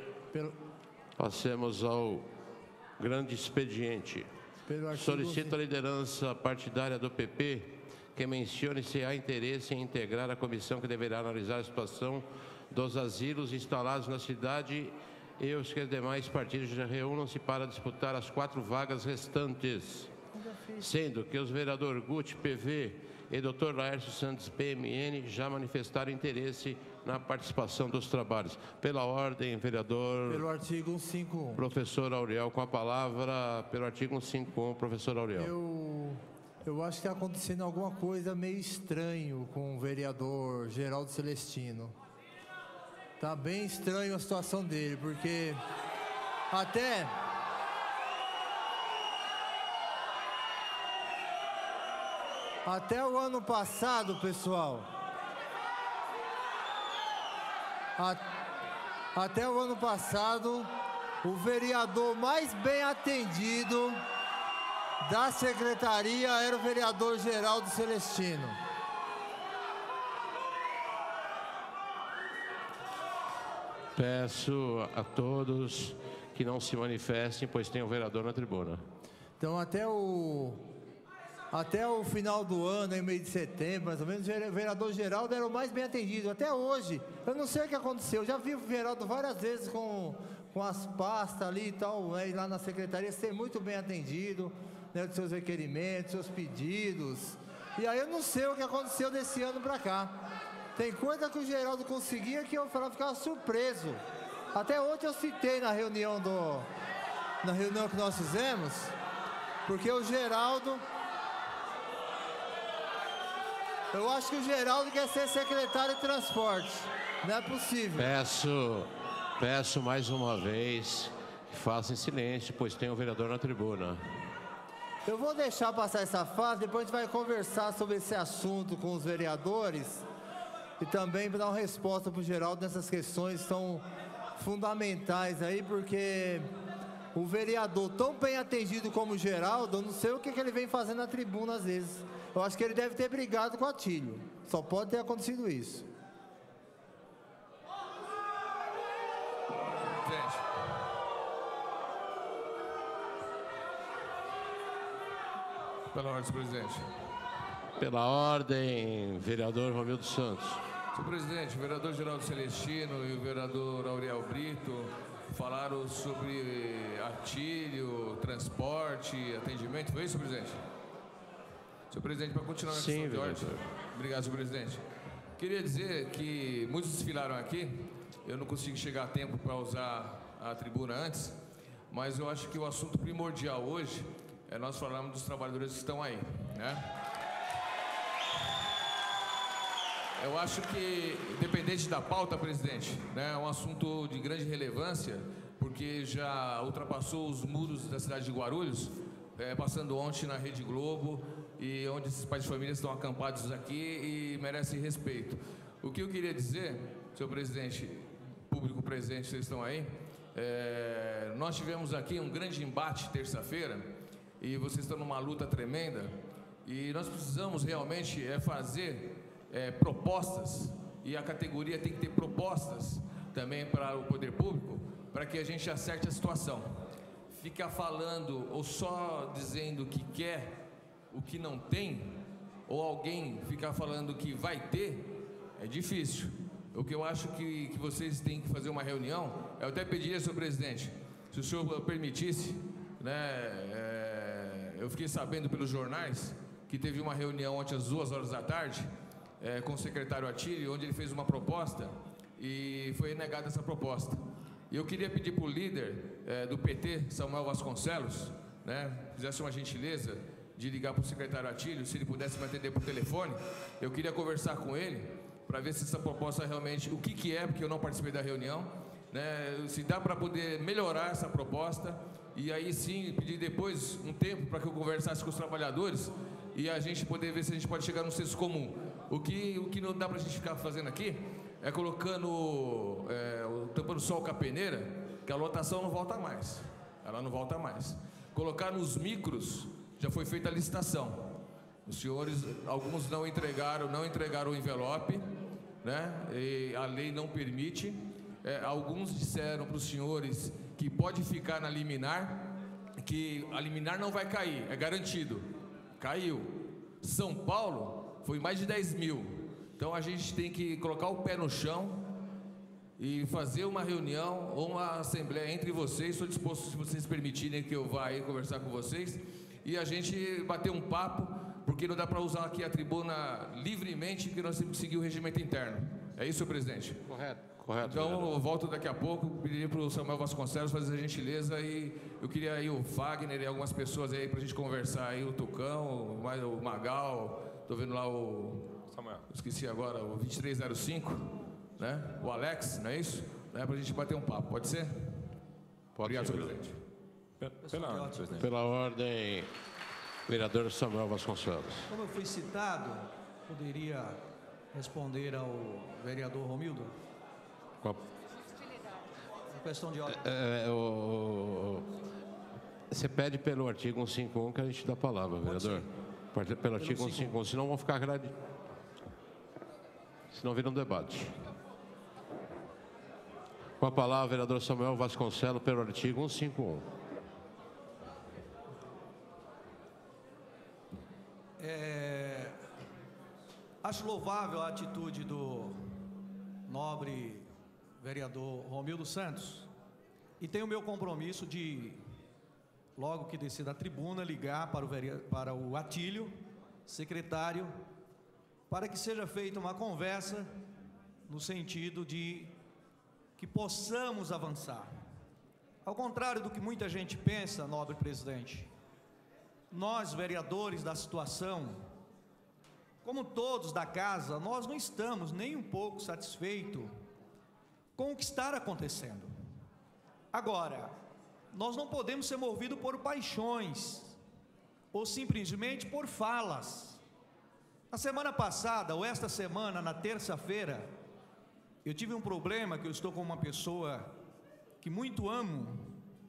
Speaker 3: Passemos ao grande expediente. Solicito a liderança partidária do PP que mencione se há interesse em integrar a comissão que deverá analisar a situação dos asilos instalados na cidade, e os que os demais partidos já reúnam-se para disputar as 4 vagas restantes, sendo que os vereadores Guti, PV, e Dr. Laércio Santos, PMN, já manifestaram interesse na participação dos trabalhos. Pela ordem, vereador...
Speaker 5: Pelo artigo 151.
Speaker 3: Professor Auriel, com a palavra, pelo artigo 151, professor Auriel.
Speaker 5: Eu acho que está acontecendo alguma coisa meio estranho com o vereador Geraldo Celestino. Tá bem estranho a situação dele, porque até o ano passado, pessoal, até o ano passado, o vereador mais bem atendido da secretaria era o vereador Geraldo Celestino.
Speaker 3: Peço a todos que não se manifestem, pois tem um vereador na tribuna.
Speaker 5: Então, até o final do ano, em meio de setembro, mais ou menos, o vereador Geraldo era o mais bem atendido. Até hoje, eu não sei o que aconteceu. Eu já vi o Geraldo várias vezes com as pastas ali e tal, né, lá na secretaria, ser muito bem atendido, né, dos seus requerimentos, seus pedidos. E aí eu não sei o que aconteceu desse ano para cá. Tem coisa que o Geraldo conseguia que eu ficava surpreso. Até ontem eu citei na reunião que nós fizemos, porque o Geraldo... Eu acho que o Geraldo quer ser secretário de transporte. Não é possível.
Speaker 3: Peço mais uma vez que façam em silêncio, pois tem um vereador na tribuna.
Speaker 5: Eu vou deixar passar essa fase, depois a gente vai conversar sobre esse assunto com os vereadores e também dar uma resposta para o Geraldo nessas questões que são fundamentais aí, porque o vereador tão bem atendido como o Geraldo, eu não sei o que ele vem fazendo na tribuna às vezes. Eu acho que ele deve ter brigado com o Atílio. Só pode ter acontecido isso.
Speaker 8: Gente. Pela ordem, senhor presidente.
Speaker 3: Pela ordem, vereador Romildo Santos.
Speaker 8: Senhor presidente, o vereador Geraldo Celestino e o vereador Auriel Brito falaram sobre Atílio, transporte, atendimento. Foi isso, senhor presidente? Senhor presidente, para continuar na questão de ordem. Obrigado, senhor presidente. Queria dizer que muitos desfilaram aqui. Eu não consigo chegar a tempo para usar a tribuna antes, mas eu acho que o assunto primordial hoje nós falamos dos trabalhadores que estão aí, né? Eu acho que, independente da pauta, presidente, né, é um assunto de grande relevância, porque já ultrapassou os muros da cidade de Guarulhos, passando ontem na Rede Globo, e onde esses pais de família estão acampados aqui e merecem respeito. O que eu queria dizer, senhor presidente, público presente, vocês estão aí, nós tivemos aqui um grande embate terça-feira, e vocês estão numa luta tremenda, e nós precisamos realmente fazer propostas, e a categoria tem que ter propostas também para o poder público, para que a gente acerte a situação. Ficar falando ou só dizendo que quer o que não tem, ou alguém ficar falando que vai ter, é difícil. O que eu acho que vocês têm que fazer uma reunião, eu até pediria, senhor presidente, se o senhor permitisse, né, eu fiquei sabendo pelos jornais que teve uma reunião ontem às 2 horas da tarde, com o secretário Atílio, onde ele fez uma proposta e foi negada essa proposta. E eu queria pedir para o líder do PT, Samuel Vasconcelos, né, fizesse uma gentileza de ligar para o secretário Atílio, se ele pudesse me atender por telefone. Eu queria conversar com ele para ver se essa proposta realmente, o que é, porque eu não participei da reunião, né, se dá para poder melhorar essa proposta, e aí sim pedir depois um tempo para que eu conversasse com os trabalhadores e a gente poder ver se a gente pode chegar num senso comum. O que não dá para a gente ficar fazendo aqui é colocando, tampando sol com a peneira, que a lotação não volta mais. Ela não volta mais. Colocar nos micros, já foi feita a licitação. Os senhores, alguns não entregaram o envelope, né? E a lei não permite. Alguns disseram para os senhores que pode ficar na liminar, que a liminar não vai cair, é garantido. Caiu. São Paulo foi mais de 10 mil. Então a gente tem que colocar o pé no chão e fazer uma reunião ou uma assembleia entre vocês. Estou disposto, se vocês permitirem, que eu vá aí conversar com vocês e a gente bater um papo, porque não dá para usar aqui a tribuna livremente, porque nós temos que seguir o regimento interno. É isso, senhor presidente?
Speaker 3: Correto.
Speaker 8: Então eu volto daqui a pouco, pediria para o Samuel Vasconcelos fazer a gentileza, e eu queria aí o Fagner e algumas pessoas aí para a gente conversar aí, o Tucão, o Magal, estou vendo lá o Samuel, esqueci agora, o 2305, né? O Alex, não é isso? Para a gente bater um papo, pode ser? Obrigado, senhor presidente.
Speaker 3: Pela ordem, vereador Samuel Vasconcelos.
Speaker 6: Como eu fui citado, poderia responder ao vereador Romildo? A questão de ordem.
Speaker 3: Você pede pelo artigo 151 que a gente dá a palavra, vereador. Pelo artigo 151, senão vão ficar grade. Senão vira um debate. Com a palavra, vereador Samuel Vasconcelos, pelo artigo 151.
Speaker 6: Acho louvável a atitude do nobre vereador Romildo Santos, e tenho o meu compromisso de, logo que descer da tribuna, ligar para o Atílio, secretário, para que seja feita uma conversa no sentido de que possamos avançar. Ao contrário do que muita gente pensa, nobre presidente, nós, vereadores da situação, como todos da casa, nós não estamos nem um pouco satisfeitos com o que está acontecendo. Agora, nós não podemos ser movidos por paixões ou simplesmente por falas. Na semana passada, ou esta semana, na terça-feira, eu tive um problema, que eu estou com uma pessoa que muito amo,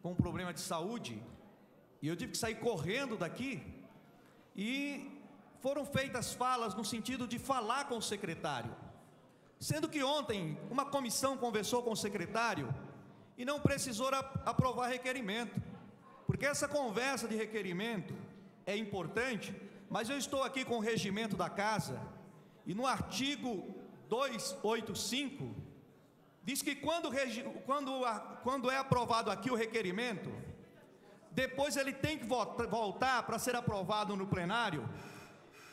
Speaker 6: com um problema de saúde, e eu tive que sair correndo daqui, e foram feitas falas no sentido de falar com o secretário, sendo que ontem uma comissão conversou com o secretário e não precisou aprovar requerimento, porque essa conversa de requerimento é importante, mas eu estou aqui com o regimento da casa, e no artigo 285, diz que quando é aprovado aqui o requerimento, depois ele tem que voltar para ser aprovado no plenário,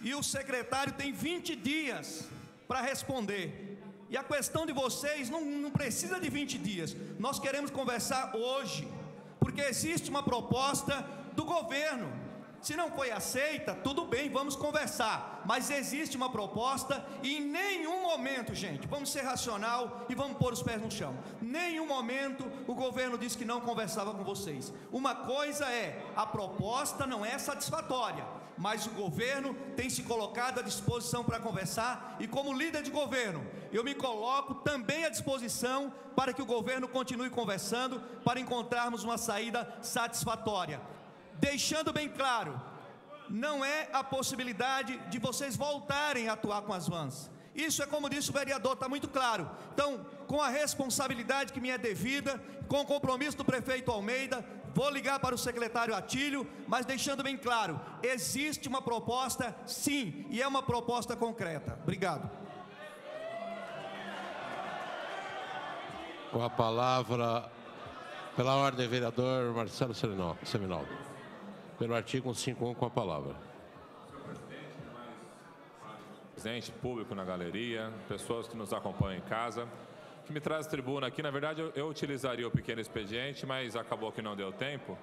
Speaker 6: e o secretário tem 20 dias para responder. E a questão de vocês não precisa de 20 dias. Nós queremos conversar hoje, porque existe uma proposta do governo, Se não foi aceita, tudo bem, vamos conversar. Mas existe uma proposta e em nenhum momento, gente, vamos ser racional e vamos pôr os pés no chão. Nenhum momento o governo disse que não conversava com vocês. Uma coisa é, a proposta não é satisfatória, mas o governo tem se colocado à disposição para conversar e como líder de governo, eu me coloco também à disposição para que o governo continue conversando, para encontrarmos uma saída satisfatória. Deixando bem claro, não é a possibilidade de vocês voltarem a atuar com as vans. Isso é como disse o vereador, está muito claro. Então, com a responsabilidade que me é devida, com o compromisso do prefeito Almeida, vou ligar para o secretário Atílio, mas deixando bem claro, existe uma proposta sim, e é uma proposta concreta. Obrigado.
Speaker 3: Com a palavra, pela ordem, vereador Marcelo Seminaldo. Pelo artigo 151, com a palavra.
Speaker 9: Presidente, público na galeria, pessoas que nos acompanham em casa, que me traz tribuna aqui. Na verdade, eu utilizaria o pequeno expediente, mas acabou que não deu tempo.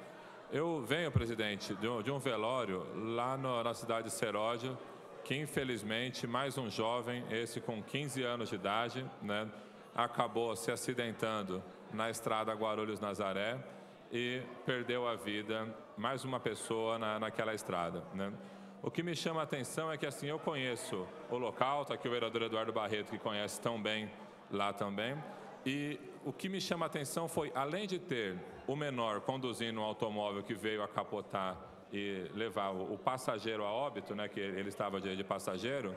Speaker 9: Eu venho, presidente, de um velório lá na cidade de Seródio, que infelizmente mais um jovem, esse com 15 anos de idade, né, acabou se acidentando na estrada Guarulhos-Nazaré e perdeu a vida, mais uma pessoa naquela estrada, né? O que me chama a atenção é que assim, eu conheço o local, está aqui o vereador Eduardo Barreto, que conhece tão bem lá também, e o que me chama a atenção foi, além de ter o menor conduzindo um automóvel que veio a capotar e levar o passageiro a óbito, né, que ele estava de passageiro,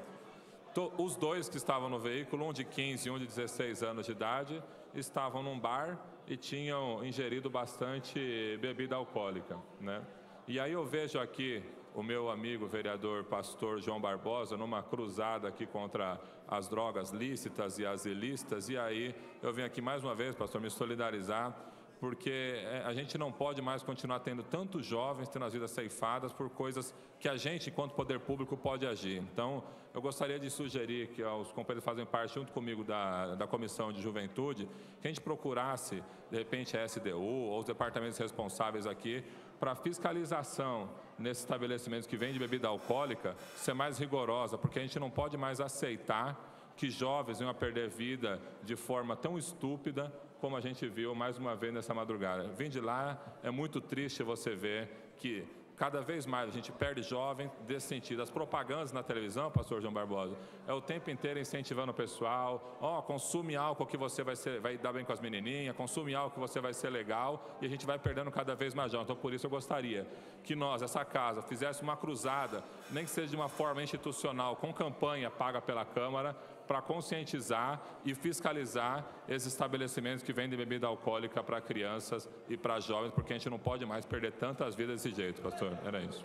Speaker 9: os dois que estavam no veículo, um de 15 e um de 16 anos de idade, estavam num bar e tinham ingerido bastante bebida alcoólica, né? E aí eu vejo aqui o meu amigo vereador pastor João Barbosa numa cruzada aqui contra as drogas lícitas e as ilícitas, e aí eu venho aqui mais uma vez, pastor, me solidarizar, porque a gente não pode mais continuar tendo tantos jovens tendo as vidas ceifadas por coisas que a gente, enquanto poder público, pode agir. Então, eu gostaria de sugerir que os companheiros que fazem parte, junto comigo, da Comissão de Juventude, que a gente procurasse, de repente, a SDU ou os departamentos responsáveis aqui, para fiscalização nesses estabelecimentos que vendem bebida alcoólica, ser mais rigorosa, porque a gente não pode mais aceitar que jovens venham a perder vida de forma tão estúpida como a gente viu mais uma vez nessa madrugada. Vim de lá, é muito triste você ver que cada vez mais a gente perde jovem desse sentido. As propagandas na televisão, pastor João Barbosa, é o tempo inteiro incentivando o pessoal, consome álcool que você vai dar bem com as menininhas, consome álcool que você vai ser legal, e a gente vai perdendo cada vez mais jovens. Então, por isso eu gostaria que nós, essa casa, fizesse uma cruzada, nem que seja de uma forma institucional, com campanha paga pela Câmara, para conscientizar e fiscalizar esses estabelecimentos que vendem bebida alcoólica para crianças e para jovens, porque a gente não pode mais perder tantas vidas desse jeito, pastor. Era isso.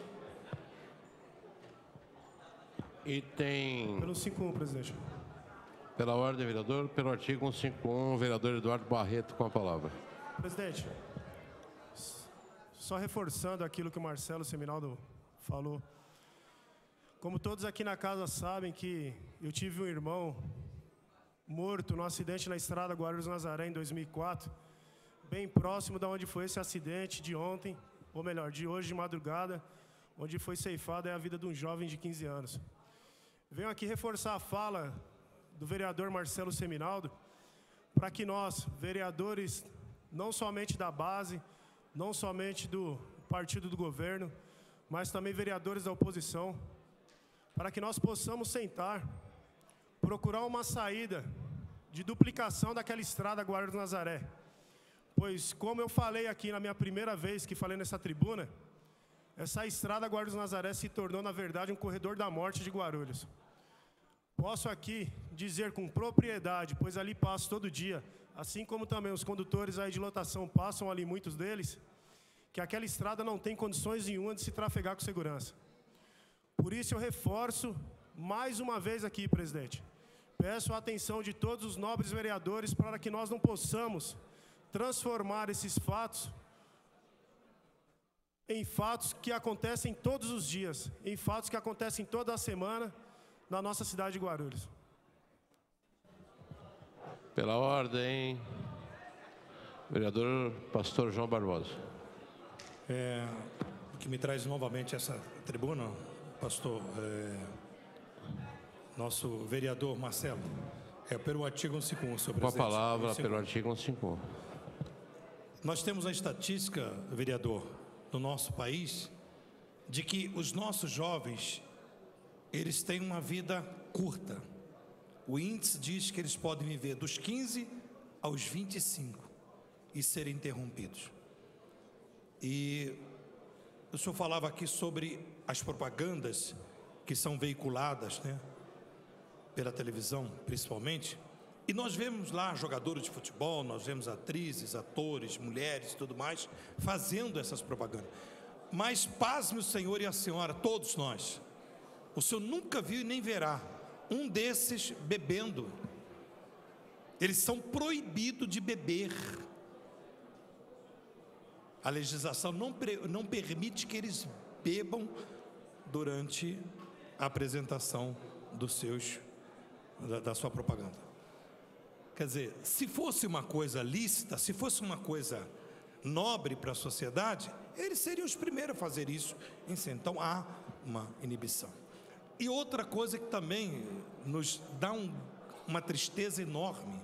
Speaker 3: E tem...
Speaker 10: Pelo 51, presidente.
Speaker 3: Pela ordem, vereador. Pelo artigo 151, vereador Eduardo Barreto, com a palavra.
Speaker 10: Presidente, só reforçando aquilo que o Marcelo Seminaldo falou. Como todos aqui na casa sabem que eu tive um irmão morto num acidente na estrada Guarulhos-Nazaré em 2004, bem próximo de onde foi esse acidente de ontem, ou melhor, de hoje de madrugada, onde foi ceifada a vida de um jovem de 15 anos. Venho aqui reforçar a fala do vereador Marcelo Seminaldo, para que nós, vereadores, não somente da base, não somente do partido do governo, mas também vereadores da oposição, para que nós possamos sentar, procurar uma saída de duplicação daquela estrada Guarulhos-Nazaré. Pois, como eu falei aqui na minha primeira vez que falei nessa tribuna, essa estrada Guarulhos-Nazaré se tornou, na verdade, um corredor da morte de Guarulhos. Posso aqui dizer com propriedade, pois ali passo todo dia, assim como também os condutores aí de lotação passam ali, muitos deles, que aquela estrada não tem condições nenhuma de se trafegar com segurança. Por isso eu reforço mais uma vez aqui, presidente. Peço a atenção de todos os nobres vereadores para que nós não possamos transformar esses fatos em fatos que acontecem todos os dias, em fatos que acontecem toda a semana na nossa cidade de Guarulhos.
Speaker 3: Pela ordem, vereador pastor João Barbosa.
Speaker 4: o que me traz novamente essa tribuna, pastor, nosso vereador Marcelo, é pelo artigo 151, senhor presidente.
Speaker 3: Com a palavra, pelo artigo 151.
Speaker 4: Nós temos a estatística, vereador, do nosso país, de que os nossos jovens, eles têm uma vida curta. O índice diz que eles podem viver dos 15 aos 25 e serem interrompidos. E o senhor falava aqui sobre as propagandas que são veiculadas, né, pela televisão, principalmente. E nós vemos lá jogadores de futebol, nós vemos atrizes, atores, mulheres e tudo mais, fazendo essas propagandas. Mas pasme o senhor e a senhora, todos nós, o senhor nunca viu e nem verá um desses bebendo. Eles são proibidos de beber. A legislação não permite que eles bebam durante a apresentação da sua propaganda. Quer dizer, se fosse uma coisa lícita, se fosse uma coisa nobre para a sociedade, eles seriam os primeiros a fazer isso. Então há uma inibição. E outra coisa que também nos dá uma tristeza enorme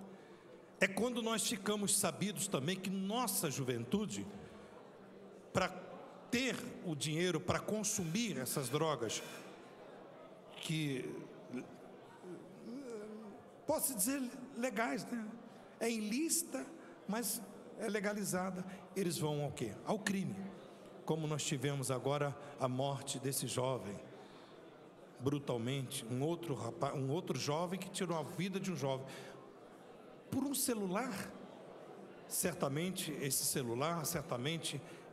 Speaker 4: é quando nós ficamos sabidos também que nossa juventude, para ter o dinheiro para consumir essas drogas, que posso dizer legais, né? É ilícita, mas é legalizada. Eles vão ao quê? Ao crime. Como nós tivemos agora a morte desse jovem, brutalmente, um outro jovem que tirou a vida de um jovem por um celular. Certamente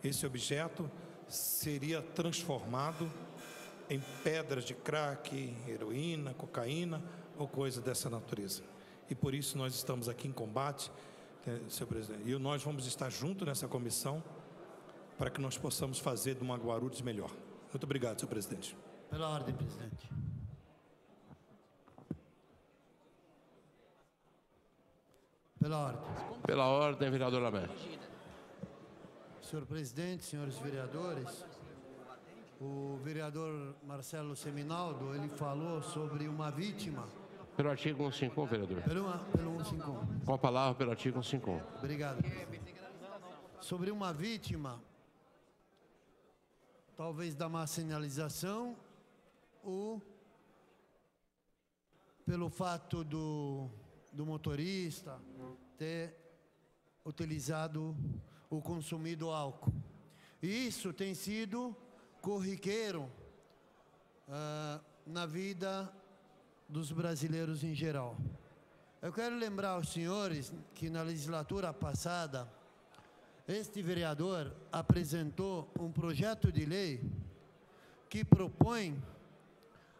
Speaker 4: esse objeto seria transformado em pedras de crack, heroína, cocaína ou coisa dessa natureza. E por isso nós estamos aqui em combate, senhor presidente. E nós vamos estar juntos nessa comissão para que nós possamos fazer de uma Guarulhos melhor. Muito obrigado, senhor presidente.
Speaker 5: Pela ordem, presidente. Pela ordem.
Speaker 3: Pela ordem, vereador Lamé.
Speaker 5: Senhor presidente, senhores vereadores, o vereador Marcelo Seminaldo, ele falou sobre uma vítima.
Speaker 3: Pelo artigo 151, vereador.
Speaker 5: Pelo 151.
Speaker 3: Com a palavra, pelo artigo 151.
Speaker 5: Obrigado, presidente. Sobre uma vítima, talvez da má sinalização, ou pelo fato do motorista ter utilizado ou consumido álcool. E isso tem sido corriqueiro na vida dos brasileiros em geral. Eu quero lembrar aos senhores que na legislatura passada, este vereador apresentou um projeto de lei que propõe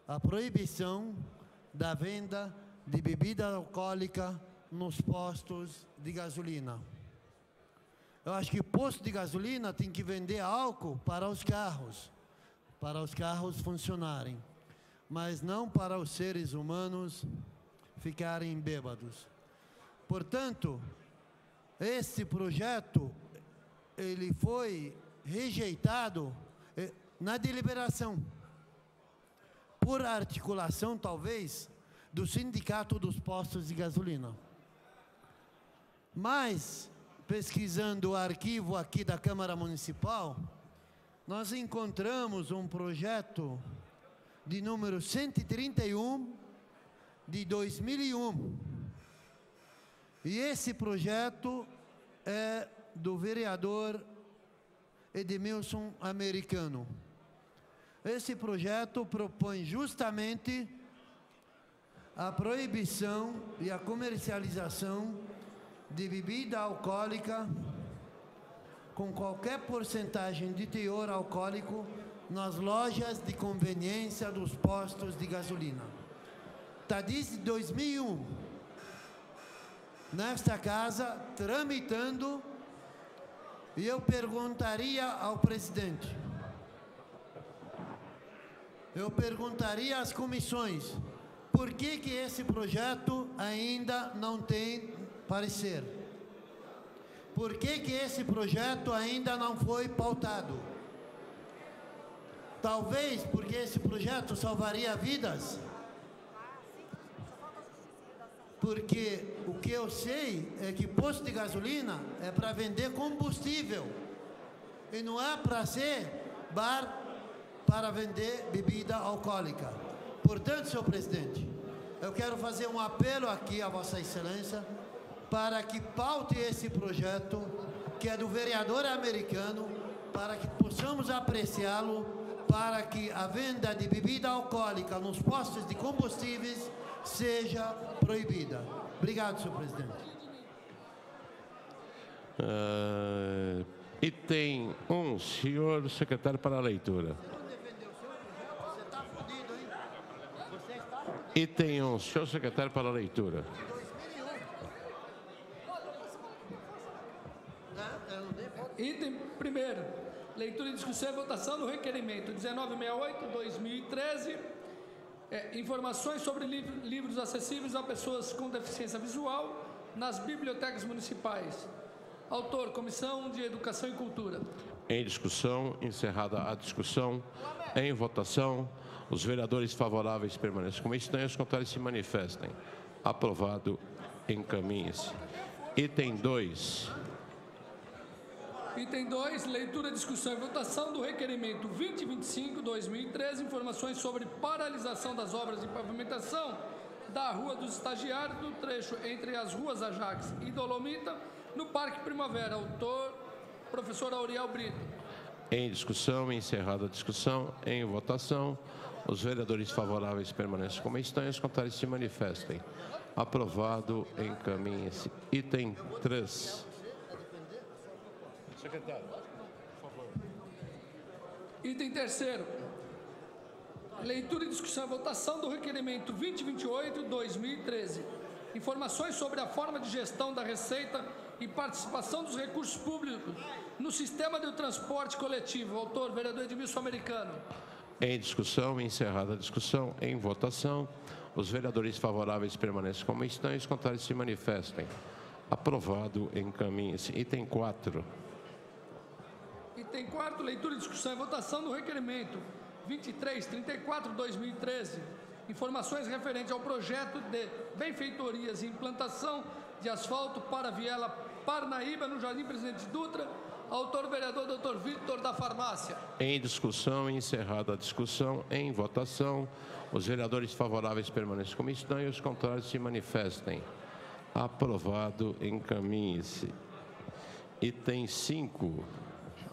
Speaker 5: a proibição da venda de bebida alcoólica nos postos de gasolina. Eu acho que posto de gasolina tem que vender álcool para os carros funcionarem, mas não para os seres humanos ficarem bêbados. Portanto, esse projeto, ele foi rejeitado na deliberação, por articulação, talvez, do Sindicato dos Postos de Gasolina. Mas, pesquisando o arquivo aqui da Câmara Municipal, nós encontramos um projeto de número 131 de 2001. E esse projeto é do vereador Edmilson Americano. Esse projeto propõe justamente a proibição e a comercialização de bebida alcoólica com qualquer porcentagem de teor alcoólico nas lojas de conveniência dos postos de gasolina. Está desde 2001, nesta casa, tramitando, e eu perguntaria ao presidente, eu perguntaria às comissões, por que esse projeto ainda não tem parecer? Por que esse projeto ainda não foi pautado? Talvez porque esse projeto salvaria vidas. Porque o que eu sei é que posto de gasolina é para vender combustível. E não é para ser bar para vender bebida alcoólica. Portanto, senhor presidente, eu quero fazer um apelo aqui a Vossa Excelência para que paute esse projeto, que é do vereador americano, para que possamos apreciá-lo, para que a venda de bebida alcoólica nos postos de combustíveis seja proibida. Obrigado, senhor presidente.
Speaker 3: Item 1, senhor secretário para a leitura. Item 1, senhor secretário para a leitura.
Speaker 11: Item 1º, leitura e discussão e votação do requerimento 1968/2013, informações sobre livros acessíveis a pessoas com deficiência visual nas bibliotecas municipais. Autor, Comissão de Educação e Cultura.
Speaker 3: Em discussão, encerrada a discussão, em votação, os vereadores favoráveis permaneçam como estão e os contrários se manifestem. Aprovado, encaminhe-se. Item 2.
Speaker 11: Item 2, leitura, discussão e votação do requerimento 2025/2013, informações sobre paralisação das obras de pavimentação da Rua dos Estagiários, do trecho entre as ruas Ajax e Dolomita, no Parque Primavera. Autor, professor Auriel Brito.
Speaker 3: Em discussão, encerrada a discussão, em votação, os vereadores favoráveis permanecem como estão e os contrários se manifestem. Aprovado, encaminhe-se. Item 3. Secretário, por favor.
Speaker 11: Item 3º. Leitura e discussão e votação do requerimento 2028/2013. Informações sobre a forma de gestão da receita e participação dos recursos públicos no sistema de transporte coletivo. Autor, vereador Edmilson Americano.
Speaker 3: Em discussão, encerrada a discussão, em votação, os vereadores favoráveis permanecem como estão e os contrários se manifestem. Aprovado, encaminhe-se. Item 4.
Speaker 11: Item 4, leitura, discussão e votação do requerimento 2334/2013. Informações referentes ao projeto de benfeitorias e implantação de asfalto para a Viela Parnaíba, no Jardim Presidente Dutra. Autor, vereador Dr. Vitor da Farmácia.
Speaker 3: Em discussão, encerrada a discussão, em votação, os vereadores favoráveis permanecem como estão e os contrários se manifestem. Aprovado, encaminhe-se. Item 5.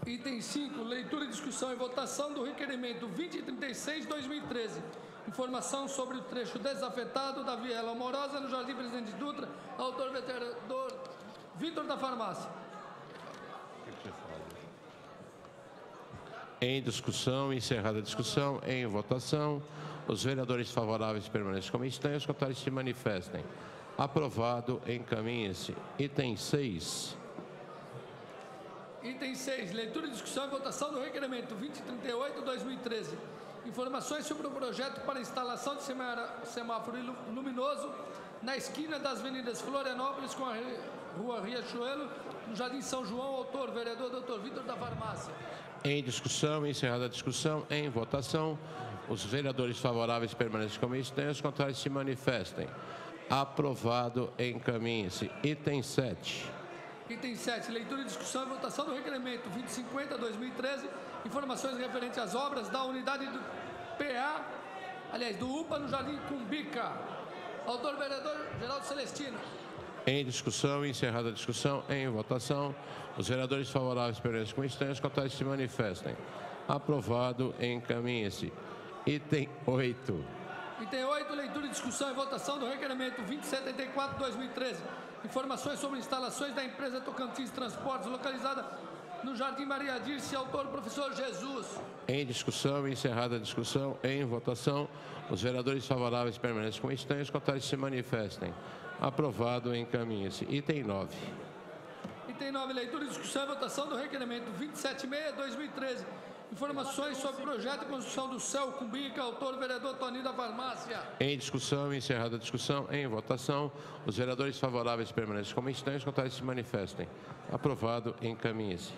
Speaker 11: Item 5, leitura, discussão e votação do requerimento 2036/2013. Informação sobre o trecho desafetado da Viela Amorosa, no Jardim Presidente Dutra. Autor, vereador Vitor da Farmácia.
Speaker 3: Em discussão, encerrada a discussão, em votação, os vereadores favoráveis permanecem como estão e os contrários se manifestem. Aprovado, encaminhe-se. Item 6.
Speaker 11: Item 6, leitura, discussão e votação do requerimento 2038/2013. Informações sobre o projeto para instalação de semáforo luminoso na esquina das avenidas Florianópolis com a Rua Riachuelo, no Jardim São João. Autor, vereador Dr. Vitor da Farmácia.
Speaker 3: Em discussão, encerrada a discussão, em votação, os vereadores favoráveis permanecem como estão e os contrários se manifestem. Aprovado, encaminhe-se. Item 7.
Speaker 11: Item 7, leitura, discussão e votação do requerimento 2050/2013, informações referentes às obras da unidade do PA, do UPA, no Jardim Cumbica. Autor, vereador Geraldo Celestino.
Speaker 3: Em discussão, encerrada a discussão, em votação, os vereadores favoráveis permanecem como estão e os contrários se manifestem. Aprovado, encaminhe-se. Item 8.
Speaker 11: Item 8, leitura, discussão e votação do requerimento 2074/2013. Informações sobre instalações da empresa Tocantins Transportes, localizada no Jardim Maria Dirce. Autor, professor Jesus.
Speaker 3: Em discussão, encerrada a discussão, em votação, os vereadores favoráveis permanecem como estão e os contrários se manifestem. Aprovado, encaminhe-se. Item 9.
Speaker 11: Item 9, leitura, discussão e votação do requerimento 276/2013. Informações sobre o projeto de construção do Céu Cumbica. Autor, vereador Toninho da Farmácia.
Speaker 3: Em discussão, encerrada a discussão, em votação, os vereadores favoráveis permanecem como estão e os contrários se manifestem. Aprovado, encaminhe-se.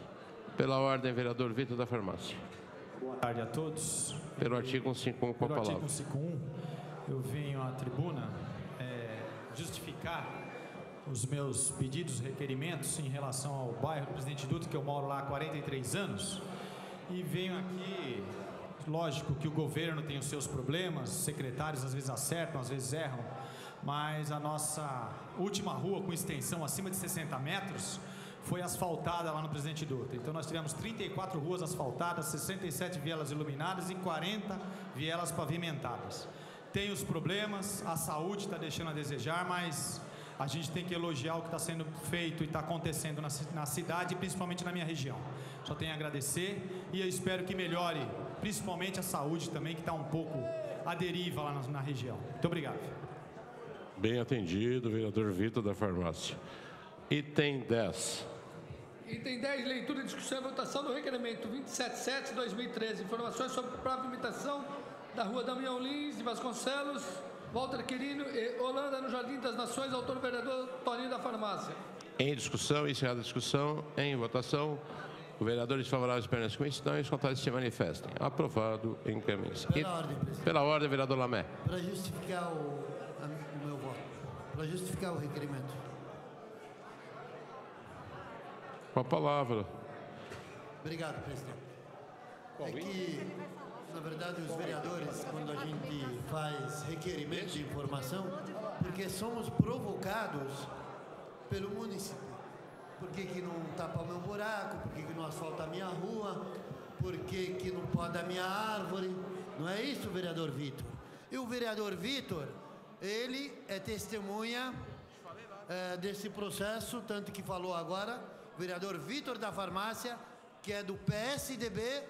Speaker 3: Pela ordem, vereador Vitor da Farmácia.
Speaker 12: Boa tarde a todos.
Speaker 3: Pelo artigo 151, com a palavra.
Speaker 12: Pelo artigo 151, eu venho à tribuna justificar os meus pedidos, requerimentos em relação ao bairro do Presidente Dutra, que eu moro lá há 43 anos, e venho aqui, lógico que o governo tem os seus problemas, os secretários às vezes acertam, às vezes erram, mas a nossa última rua com extensão acima de 60 metros foi asfaltada lá no Presidente Dutra. Então nós tivemos 34 ruas asfaltadas, 67 vielas iluminadas e 40 vielas pavimentadas. Tem os problemas, a saúde está deixando a desejar, mas a gente tem que elogiar o que está sendo feito e está acontecendo na cidade, principalmente na minha região. Só tenho a agradecer e eu espero que melhore, principalmente a saúde também, que está um pouco à deriva lá na região. Muito obrigado.
Speaker 3: Bem atendido, vereador Vitor da Farmácia. Item 10.
Speaker 11: Item 10, leitura, discussão e votação do requerimento 277/2013. Informações sobre pavimentação da rua Damião Lins de Vasconcelos, Walter Quirino e Holanda, no Jardim das Nações. Autor, vereador Toninho da Farmácia.
Speaker 3: Em discussão, encerrada a discussão, em votação, os vereadores favoráveis permanecem com isso, os contrários se manifestem. Aprovado, encaminha-se. Pela ordem, vereador Lamé.
Speaker 5: Para justificar o meu voto, para justificar o requerimento.
Speaker 3: Com a palavra.
Speaker 5: Obrigado, presidente. É que, na verdade, os vereadores, quando a gente faz requerimento de informação, porque somos provocados pelo município. Por que não tapa meu buraco? Por que não asfalta a minha rua? Por que não poda a minha árvore? Não é isso, vereador Vitor? E o vereador Vitor, ele é testemunha desse processo, tanto que falou agora, o vereador Vitor da Farmácia, que é do PSDB,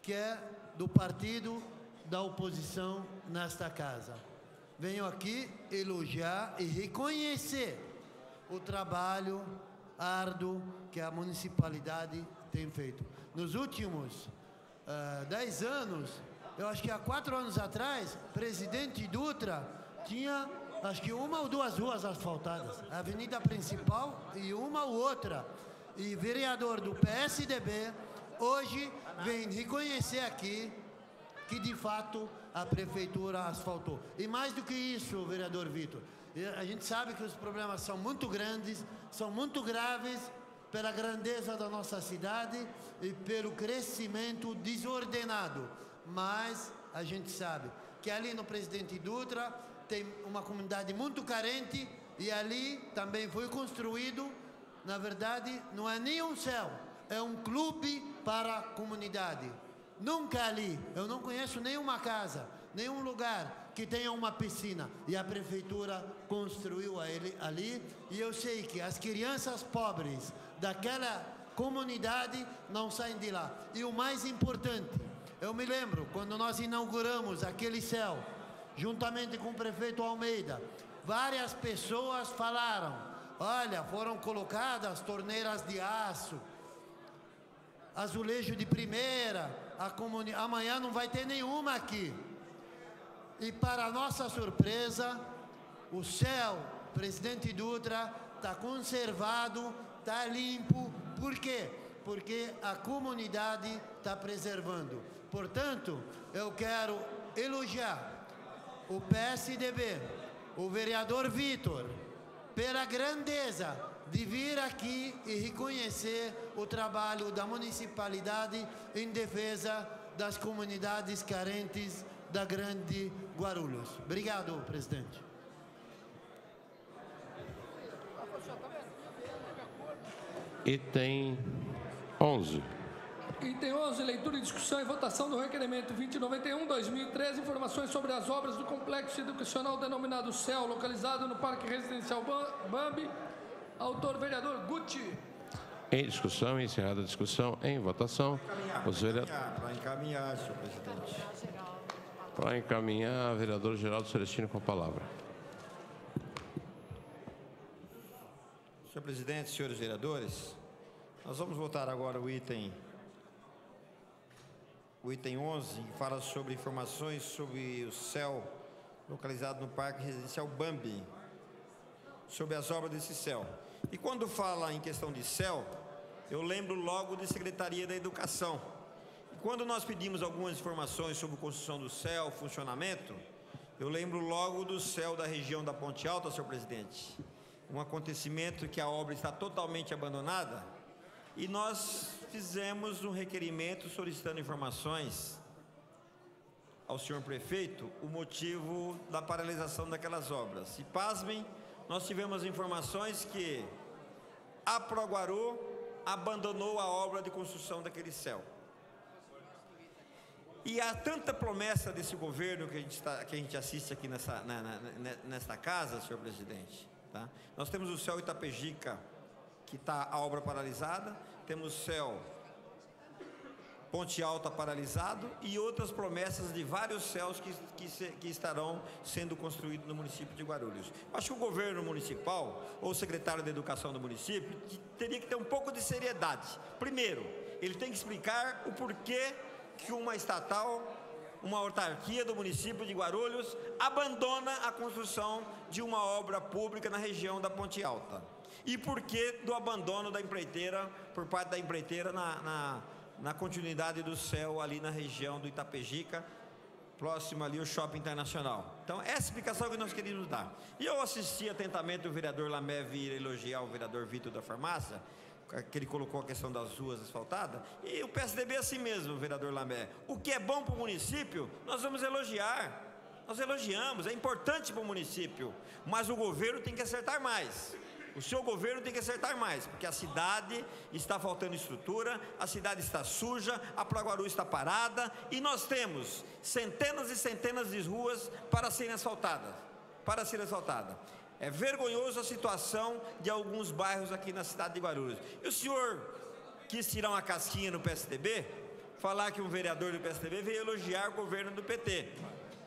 Speaker 5: que é do partido da oposição nesta casa. Venho aqui elogiar e reconhecer o trabalho árduo que a municipalidade tem feito. Nos últimos 10 anos, eu acho que há 4 anos atrás, Presidente Dutra tinha, acho que 1 ou 2 ruas asfaltadas, a avenida principal e uma ou outra. E vereador do PSDB, hoje vem reconhecer aqui que de fato a prefeitura asfaltou. E mais do que isso, vereador Vitor, a gente sabe que os problemas são muito grandes, são muito graves pela grandeza da nossa cidade e pelo crescimento desordenado. Mas a gente sabe que ali no Presidente Dutra tem uma comunidade muito carente e ali também foi construído, na verdade, não é nem um céu, é um clube para a comunidade. Nunca ali, eu não conheço nenhuma casa, nenhum lugar que tenha uma piscina. E a prefeitura construiu ali. E eu sei que as crianças pobres daquela comunidade não saem de lá. E o mais importante, eu me lembro, quando nós inauguramos aquele céu, juntamente com o prefeito Almeida, várias pessoas falaram, olha, foram colocadas torneiras de aço, azulejo de primeira, amanhã não vai ter nenhuma aqui. E para nossa surpresa, o céu, Presidente Dutra, está conservado, está limpo. Por quê? Porque a comunidade está preservando. Portanto, eu quero elogiar o PSDB, o vereador Vitor, pela grandeza de vir aqui e reconhecer o trabalho da municipalidade em defesa das comunidades carentes da Grande Guarulhos. Obrigado, presidente.
Speaker 3: Item 11.
Speaker 11: Item 11, leitura, discussão e votação do requerimento 2091/2013, informações sobre as obras do complexo educacional denominado CEL, localizado no Parque Residencial Bambi. Autor, vereador Guti.
Speaker 3: Em discussão, encerrada a discussão, em votação.
Speaker 7: Para encaminhar, senhor presidente.
Speaker 3: Para encaminhar, vereador Geraldo Celestino com a palavra.
Speaker 7: Senhor presidente, senhores vereadores, nós vamos votar agora o item 11, que fala sobre informações sobre o CEL, localizado no Parque Residencial Bambi, sobre as obras desse CEL. E quando fala em questão de CEL, eu lembro logo de Secretaria da Educação. quando nós pedimos algumas informações sobre a construção do CEL, funcionamento, eu lembro logo do CEL da região da Ponte Alta, senhor presidente. Um acontecimento que a obra está totalmente abandonada, e nós fizemos um requerimento solicitando informações ao senhor prefeito o motivo da paralisação daquelas obras. E pasmem, nós tivemos informações que a Proguaru abandonou a obra de construção daquele CEL. E há tanta promessa desse governo que a gente assiste aqui nesta casa, senhor presidente. Tá? Nós temos o CEL Itapejica, que está a obra paralisada, temos o CEL Ponte Alta paralisado e outras promessas de vários CELs que estarão sendo construídos no município de Guarulhos. Acho que o governo municipal, ou o secretário da Educação do município, teria que ter um pouco de seriedade. Primeiro, ele tem que explicar o porquê que uma estatal, uma autarquia do município de Guarulhos, abandona a construção de uma obra pública na região da Ponte Alta. E por que do abandono da empreiteira, por parte da empreiteira na continuidade do CEL ali na região do Itapejica, próximo ali ao Shopping Internacional. Então, essa explicação que nós queríamos dar. E eu assisti atentamente o vereador Lamé vir elogiar o vereador Vitor da Farmácia, que ele colocou a questão das ruas asfaltadas, e o PSDB é assim mesmo, vereador Lamé. O que é bom para o município, nós vamos elogiar. Nós elogiamos, é importante para o município, mas o governo tem que acertar mais. O seu governo tem que acertar mais, porque a cidade está faltando estrutura, a cidade está suja, a Proguaru está parada, e nós temos centenas e centenas de ruas para serem asfaltadas. É vergonhoso a situação de alguns bairros aqui na cidade de Guarulhos. E o senhor quis tirar uma casquinha no PSDB, falar que um vereador do PSDB veio elogiar o governo do PT,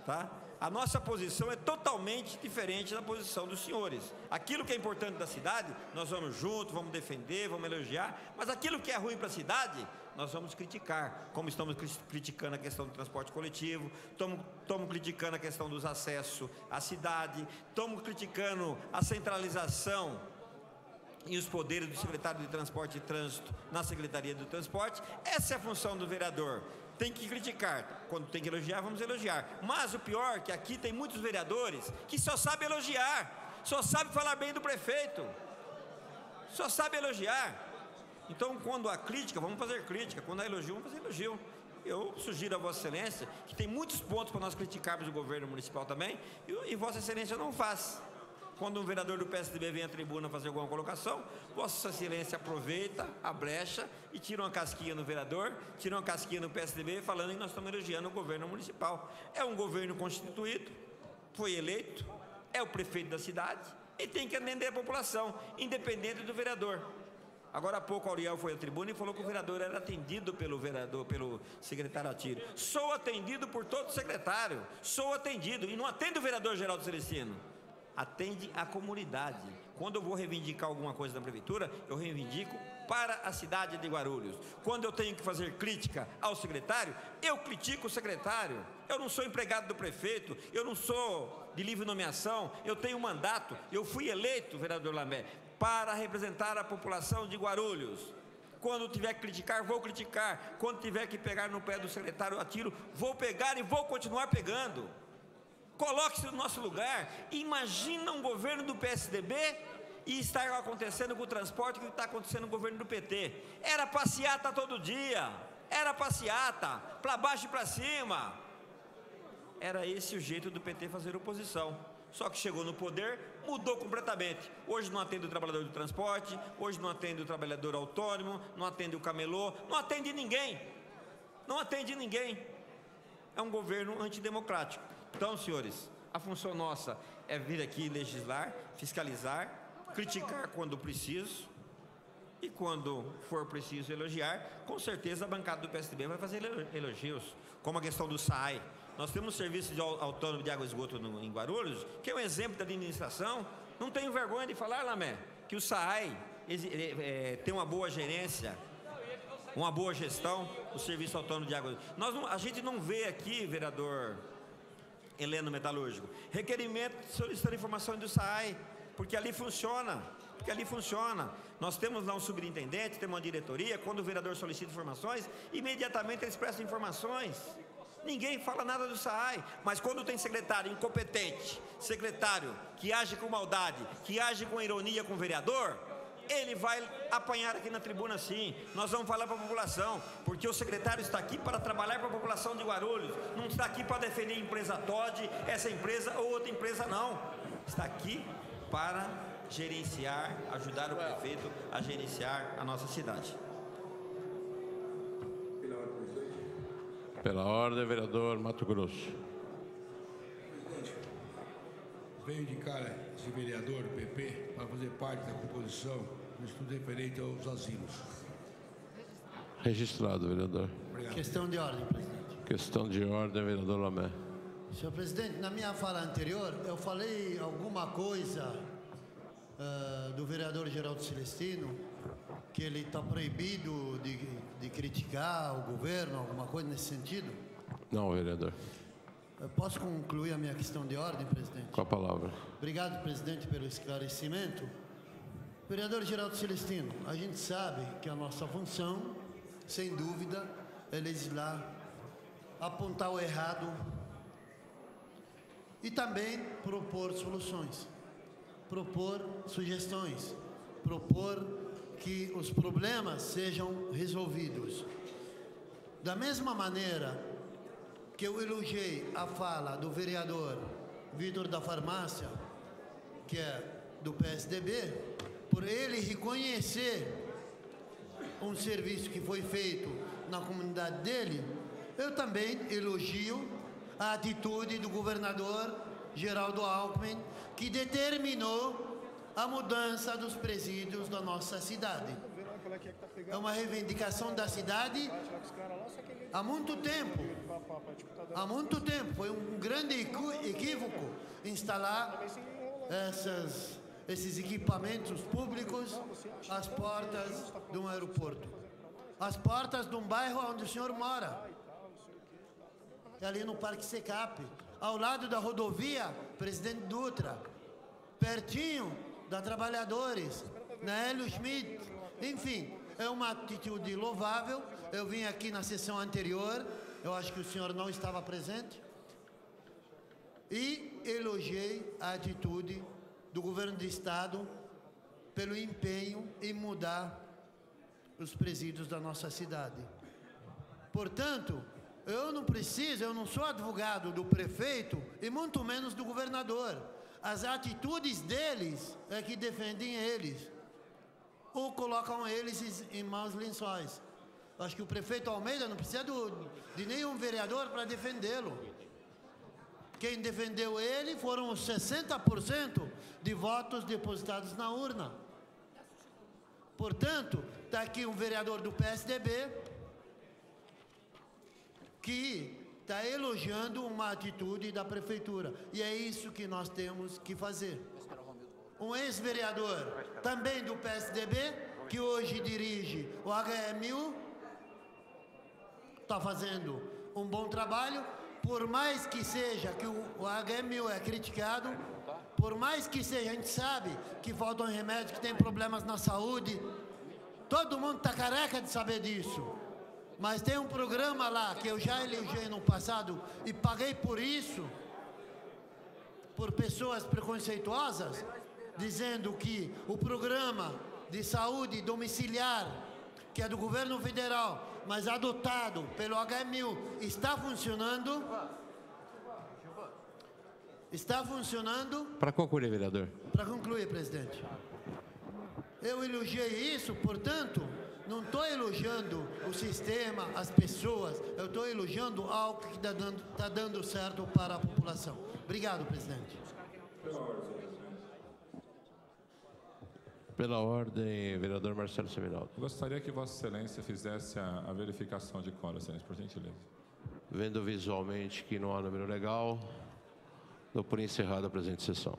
Speaker 7: tá? A nossa posição é totalmente diferente da posição dos senhores. Aquilo que é importante da cidade, nós vamos juntos, vamos defender, vamos elogiar, mas aquilo que é ruim para a cidade, nós vamos criticar, como estamos criticando a questão do transporte coletivo, estamos criticando a questão dos acessos à cidade, estamos criticando a centralização e os poderes do secretário de Transporte e Trânsito na Secretaria do Transporte. Essa é a função do vereador. Tem que criticar, quando tem que elogiar, vamos elogiar. Mas o pior é que aqui tem muitos vereadores que só sabem elogiar, só sabem falar bem do prefeito, só sabem elogiar. Então, quando há crítica, vamos fazer crítica, quando há elogio, vamos fazer elogio. Eu sugiro a Vossa Excelência que tem muitos pontos para nós criticarmos o governo municipal também, e Vossa Excelência não faz. Quando um vereador do PSDB vem à tribuna fazer alguma colocação, Vossa Excelência aproveita a brecha e tira uma casquinha no vereador, tira uma casquinha no PSDB, falando que nós estamos elogiando o governo municipal. É um governo constituído, foi eleito, é o prefeito da cidade e tem que atender a população, independente do vereador. Agora há pouco, Auriel foi à tribuna e falou que o vereador era atendido pelo secretário Atílio. Sou atendido por todo secretário, sou atendido, e não atende o vereador Geraldo Celestino. Atende a comunidade. Quando eu vou reivindicar alguma coisa da prefeitura, eu reivindico para a cidade de Guarulhos. Quando eu tenho que fazer crítica ao secretário, eu critico o secretário. Eu não sou empregado do prefeito, eu não sou de livre nomeação, eu tenho um mandato, eu fui eleito, vereador Lamé, para representar a população de Guarulhos. Quando tiver que criticar, vou criticar. Quando tiver que pegar no pé do secretário Atílio, vou pegar e vou continuar pegando. Coloque-se no nosso lugar. Imagina um governo do PSDB e estar acontecendo com o transporte o que está acontecendo no governo do PT. Era passeata todo dia, era passeata, para baixo e para cima. Era esse o jeito do PT fazer oposição. Só que chegou no poder, mudou completamente. Hoje não atende o trabalhador do transporte, hoje não atende o trabalhador autônomo, não atende o camelô, não atende ninguém. Não atende ninguém. É um governo antidemocrático. Então, senhores, a função nossa é vir aqui legislar, fiscalizar, criticar quando preciso e quando for preciso elogiar. Com certeza a bancada do PSDB vai fazer elogios, como a questão do SAAI. Nós temos um serviço de autônomo de água e esgoto em Guarulhos, que é um exemplo da administração. Não tenho vergonha de falar, Lamé, que o SAAI tem uma boa gerência, uma boa gestão, o serviço autônomo de água e esgoto. A gente não vê aqui, vereador Heleno Metalúrgico, requerimento solicitando informações do SAAI, porque ali funciona. porque ali funciona. Nós temos lá um subintendente, temos uma diretoria, quando o vereador solicita informações, imediatamente eles prestam informações. Ninguém fala nada do SAAI, mas quando tem secretário incompetente, secretário que age com maldade, que age com ironia com o vereador, ele vai apanhar aqui na tribuna sim. Nós vamos falar para a população, porque o secretário está aqui para trabalhar para a população de Guarulhos, não está aqui para defender a empresa Todd, essa empresa ou outra empresa não. Está aqui para gerenciar, ajudar o prefeito a gerenciar a nossa cidade.
Speaker 3: Pela ordem, vereador Mato Grosso.
Speaker 13: Presidente, veio indicar esse vereador do PP para fazer parte da composição do estudo referente aos asilos.
Speaker 3: Registrado, vereador.
Speaker 13: Obrigado.
Speaker 5: Questão de ordem, presidente.
Speaker 3: Questão de ordem, vereador Lamé.
Speaker 5: Senhor presidente, na minha fala anterior, eu falei alguma coisa do vereador Geraldo Celestino, que ele está proibido de criticar o governo, alguma coisa nesse sentido?
Speaker 3: Não, vereador.
Speaker 5: Eu posso concluir a minha questão de ordem, presidente?
Speaker 3: Com a palavra.
Speaker 5: Obrigado, presidente, pelo esclarecimento. Vereador Geraldo Celestino, a gente sabe que a nossa função, sem dúvida, é legislar, apontar o errado e também propor soluções, propor sugestões, propor que os problemas sejam resolvidos. Da mesma maneira que eu elogiei a fala do vereador Vitor da Farmácia, que é do PSDB, por ele reconhecer um serviço que foi feito na comunidade dele, eu também elogio a atitude do governador Geraldo Alckmin, que determinou a mudança dos presídios da nossa cidade. É uma reivindicação da cidade há muito tempo. Há muito tempo. Foi um grande equívoco instalar esses equipamentos públicos às portas de um aeroporto, às portas de um bairro onde o senhor mora, ali no Parque Secap, ao lado da rodovia Presidente Dutra, pertinho da Trabalhadores, na Hélio Schmidt. Enfim, é uma atitude louvável. Eu vim aqui na sessão anterior, eu acho que o senhor não estava presente, e elogiei a atitude do governo do estado pelo empenho em mudar os presídios da nossa cidade. Portanto, eu não sou advogado do prefeito e muito menos do governador. As atitudes deles é que defendem eles, ou colocam eles em maus lençóis. Acho que o prefeito Almeida não precisa de nenhum vereador para defendê-lo. Quem defendeu ele foram os 60% de votos depositados na urna. Portanto, está aqui um vereador do PSDB que está elogiando uma atitude da prefeitura. E é isso que nós temos que fazer. Um ex-vereador, também do PSDB, que hoje dirige o HMU, está fazendo um bom trabalho. Por mais que seja que o HMU é criticado, por mais que seja, a gente sabe que faltam remédios, que tem problemas na saúde, todo mundo está careca de saber disso. Mas tem um programa lá que eu já elogiei no passado e paguei por isso, por pessoas preconceituosas, dizendo que o programa de saúde domiciliar, que é do governo federal, mas adotado pelo HMU, está funcionando. Está funcionando.
Speaker 3: Para concluir, vereador.
Speaker 5: Para concluir, presidente. Eu elogiei isso, portanto, não estou elogiando o sistema, as pessoas, eu estou elogiando algo que está dando certo para a população. Obrigado, presidente.
Speaker 3: Pela ordem, vereador Marcelo Seminaldo.
Speaker 9: Gostaria que Vossa Excelência fizesse a verificação de quórum, Excelência, por gentileza.
Speaker 3: Vendo visualmente que não há número legal, dou por encerrada a presente sessão.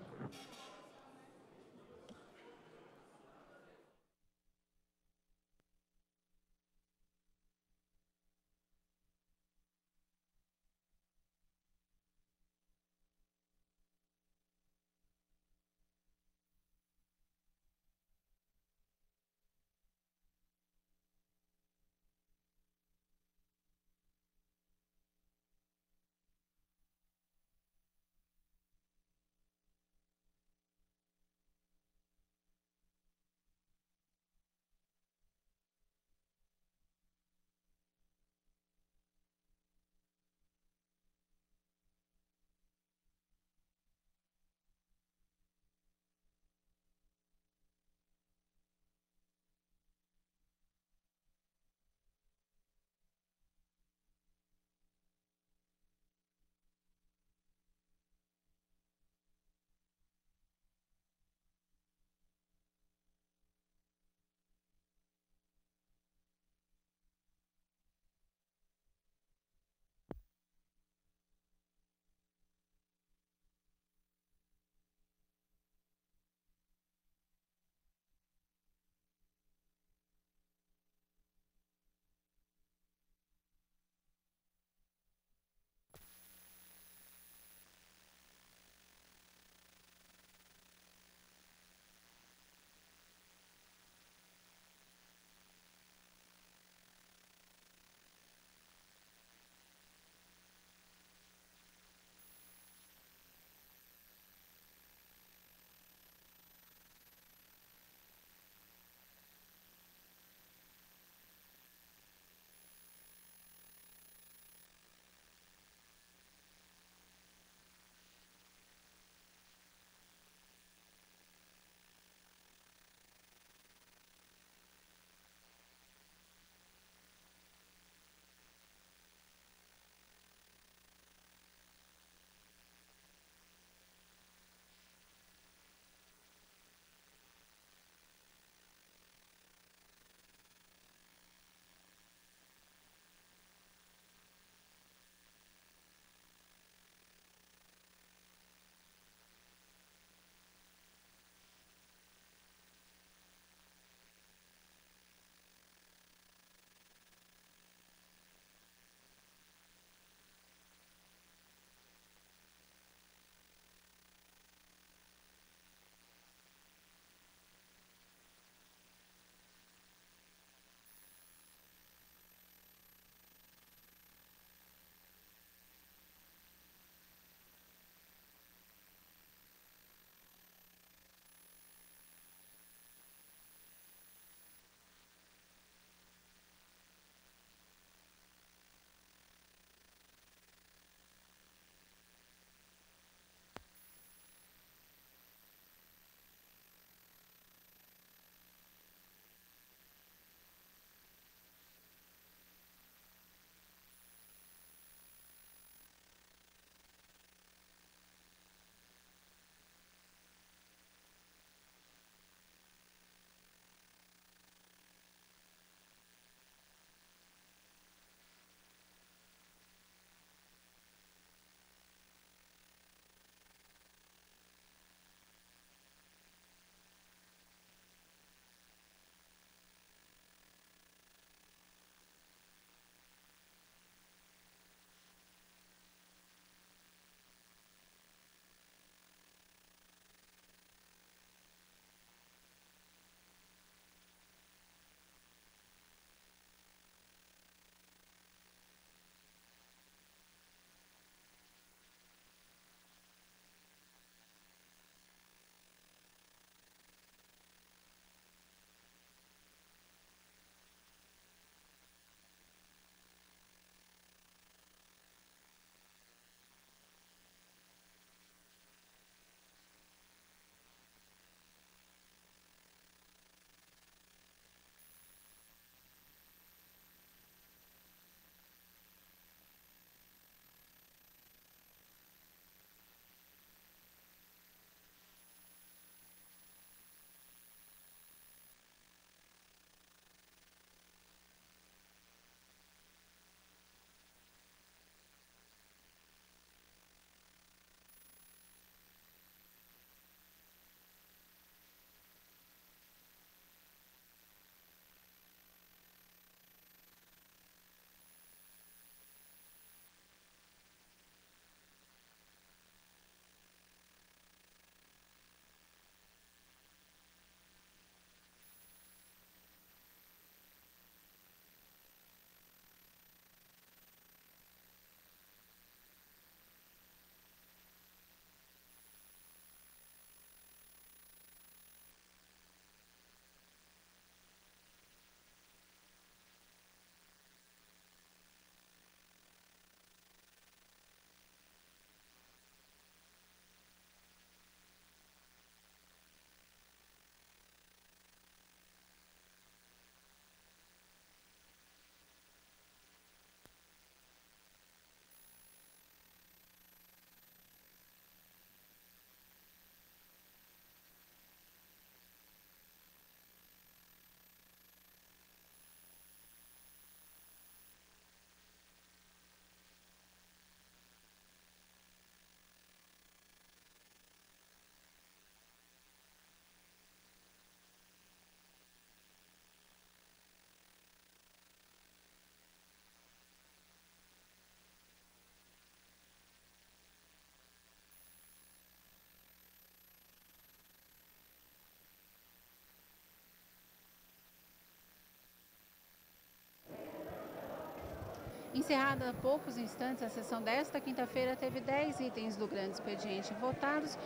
Speaker 1: Encerrada há poucos instantes, a sessão desta quinta-feira teve 10 itens do grande expediente votados.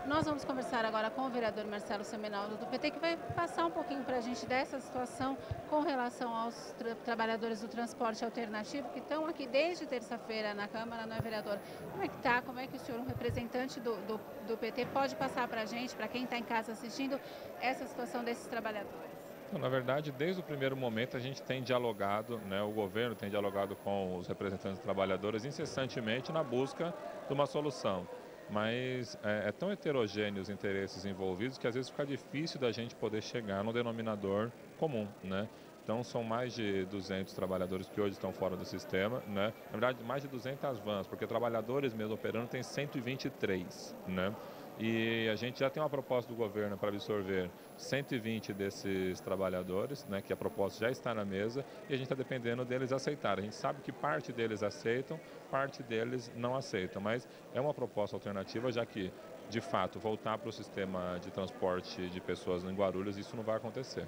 Speaker 1: Nós vamos conversar agora com o vereador Marcelo Seminaldo do PT, que vai passar um pouquinho para a gente dessa situação com relação aos trabalhadores do transporte alternativo que estão aqui desde terça-feira na Câmara, não é, vereador? Como é que está? Como é que o senhor, um representante do PT, pode passar para a gente, para quem está em casa assistindo, essa situação desses trabalhadores?
Speaker 9: Então, na verdade, desde o primeiro momento a gente tem dialogado, né, o governo tem dialogado com os representantes dos trabalhadores incessantemente na busca de uma solução. Mas é tão heterogêneo os interesses envolvidos que às vezes fica difícil da gente poder chegar no denominador comum, né? Então são mais de 200 trabalhadores que hoje estão fora do sistema, né? Na verdade, mais de 200 vans, porque trabalhadores mesmo operando tem 123, né? E a gente já tem uma proposta do governo para absorver 120 desses trabalhadores, né, que a proposta já está na mesa, e a gente está dependendo deles aceitarem. A gente sabe que parte deles aceitam, parte deles não aceitam, mas é uma proposta alternativa, já que, de fato, voltar para o sistema de transporte de pessoas em Guarulhos, isso não vai acontecer.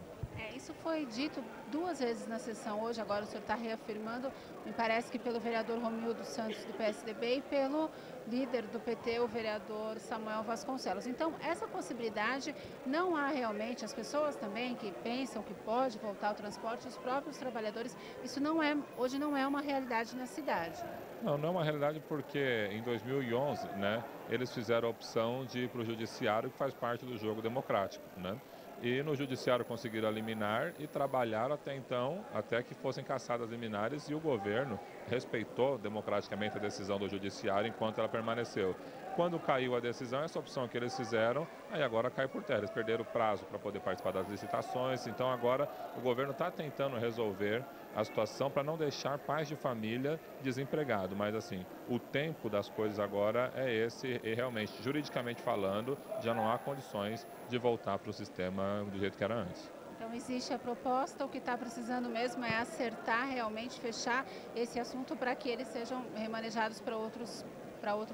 Speaker 1: Isso foi dito 2 vezes na sessão hoje, agora o senhor está reafirmando, me parece que pelo vereador Romildo Santos do PSDB e pelo líder do PT, o vereador Samuel Vasconcelos. Então, essa possibilidade não há realmente, as pessoas também que pensam que pode voltar ao transporte, os próprios trabalhadores, isso hoje não é uma realidade na cidade.
Speaker 9: Não é uma realidade porque em 2011, né, eles fizeram a opção de ir para o judiciário, que faz parte do jogo democrático, né? E no judiciário conseguiram liminar e trabalharam até então, até que fossem cassadas liminares, e o governo respeitou democraticamente a decisão do judiciário enquanto ela permaneceu. Quando caiu a decisão, essa opção que eles fizeram, aí agora cai por terra. Eles perderam o prazo para poder participar das licitações, então agora o governo está tentando resolver a situação para não deixar pais de família desempregados. Mas assim, o tempo das coisas agora é esse, e realmente, juridicamente falando, já não há condições de voltar para o sistema do jeito que era antes.
Speaker 1: Então existe a proposta, o que está precisando mesmo é acertar, realmente fechar esse assunto para que eles sejam remanejados para outros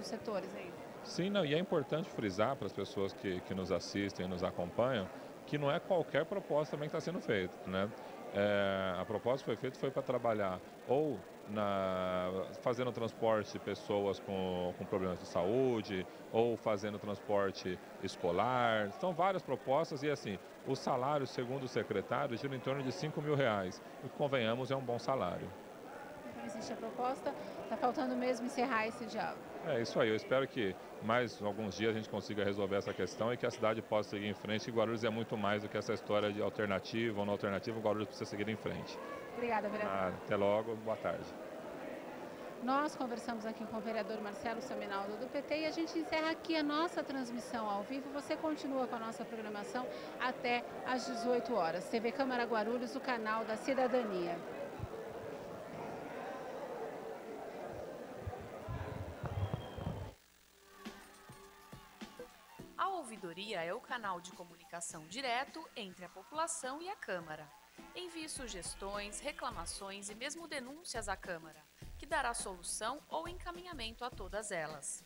Speaker 1: setores aí.
Speaker 9: Sim, não, e é importante frisar para as pessoas que nos assistem e nos acompanham que não é qualquer proposta também que está sendo feita, né? A proposta que foi feita foi para trabalhar ou fazendo transporte de pessoas com problemas de saúde, ou fazendo transporte escolar. São várias propostas e assim, o salário, segundo o secretário, gira em torno de R$5.000, o que, convenhamos, é um bom salário.
Speaker 1: Então existe a proposta, está faltando mesmo encerrar esse diálogo.
Speaker 9: É isso aí, eu espero que mais alguns dias a gente consiga resolver essa questão e que a cidade possa seguir em frente. E Guarulhos é muito mais do que essa história de alternativa ou não alternativa, Guarulhos precisa seguir em frente.
Speaker 1: Obrigada, vereador.
Speaker 9: Até logo, boa tarde.
Speaker 1: Nós conversamos aqui com o vereador Marcelo Seminaldo do PT e a gente encerra aqui a nossa transmissão ao vivo. Você continua com a nossa programação até às 18 horas. TV Câmara Guarulhos, o canal da cidadania.
Speaker 14: A ouvidoria é o canal de comunicação direto entre a população e a Câmara. Envie sugestões, reclamações e mesmo denúncias à Câmara, que dará solução ou encaminhamento a todas elas.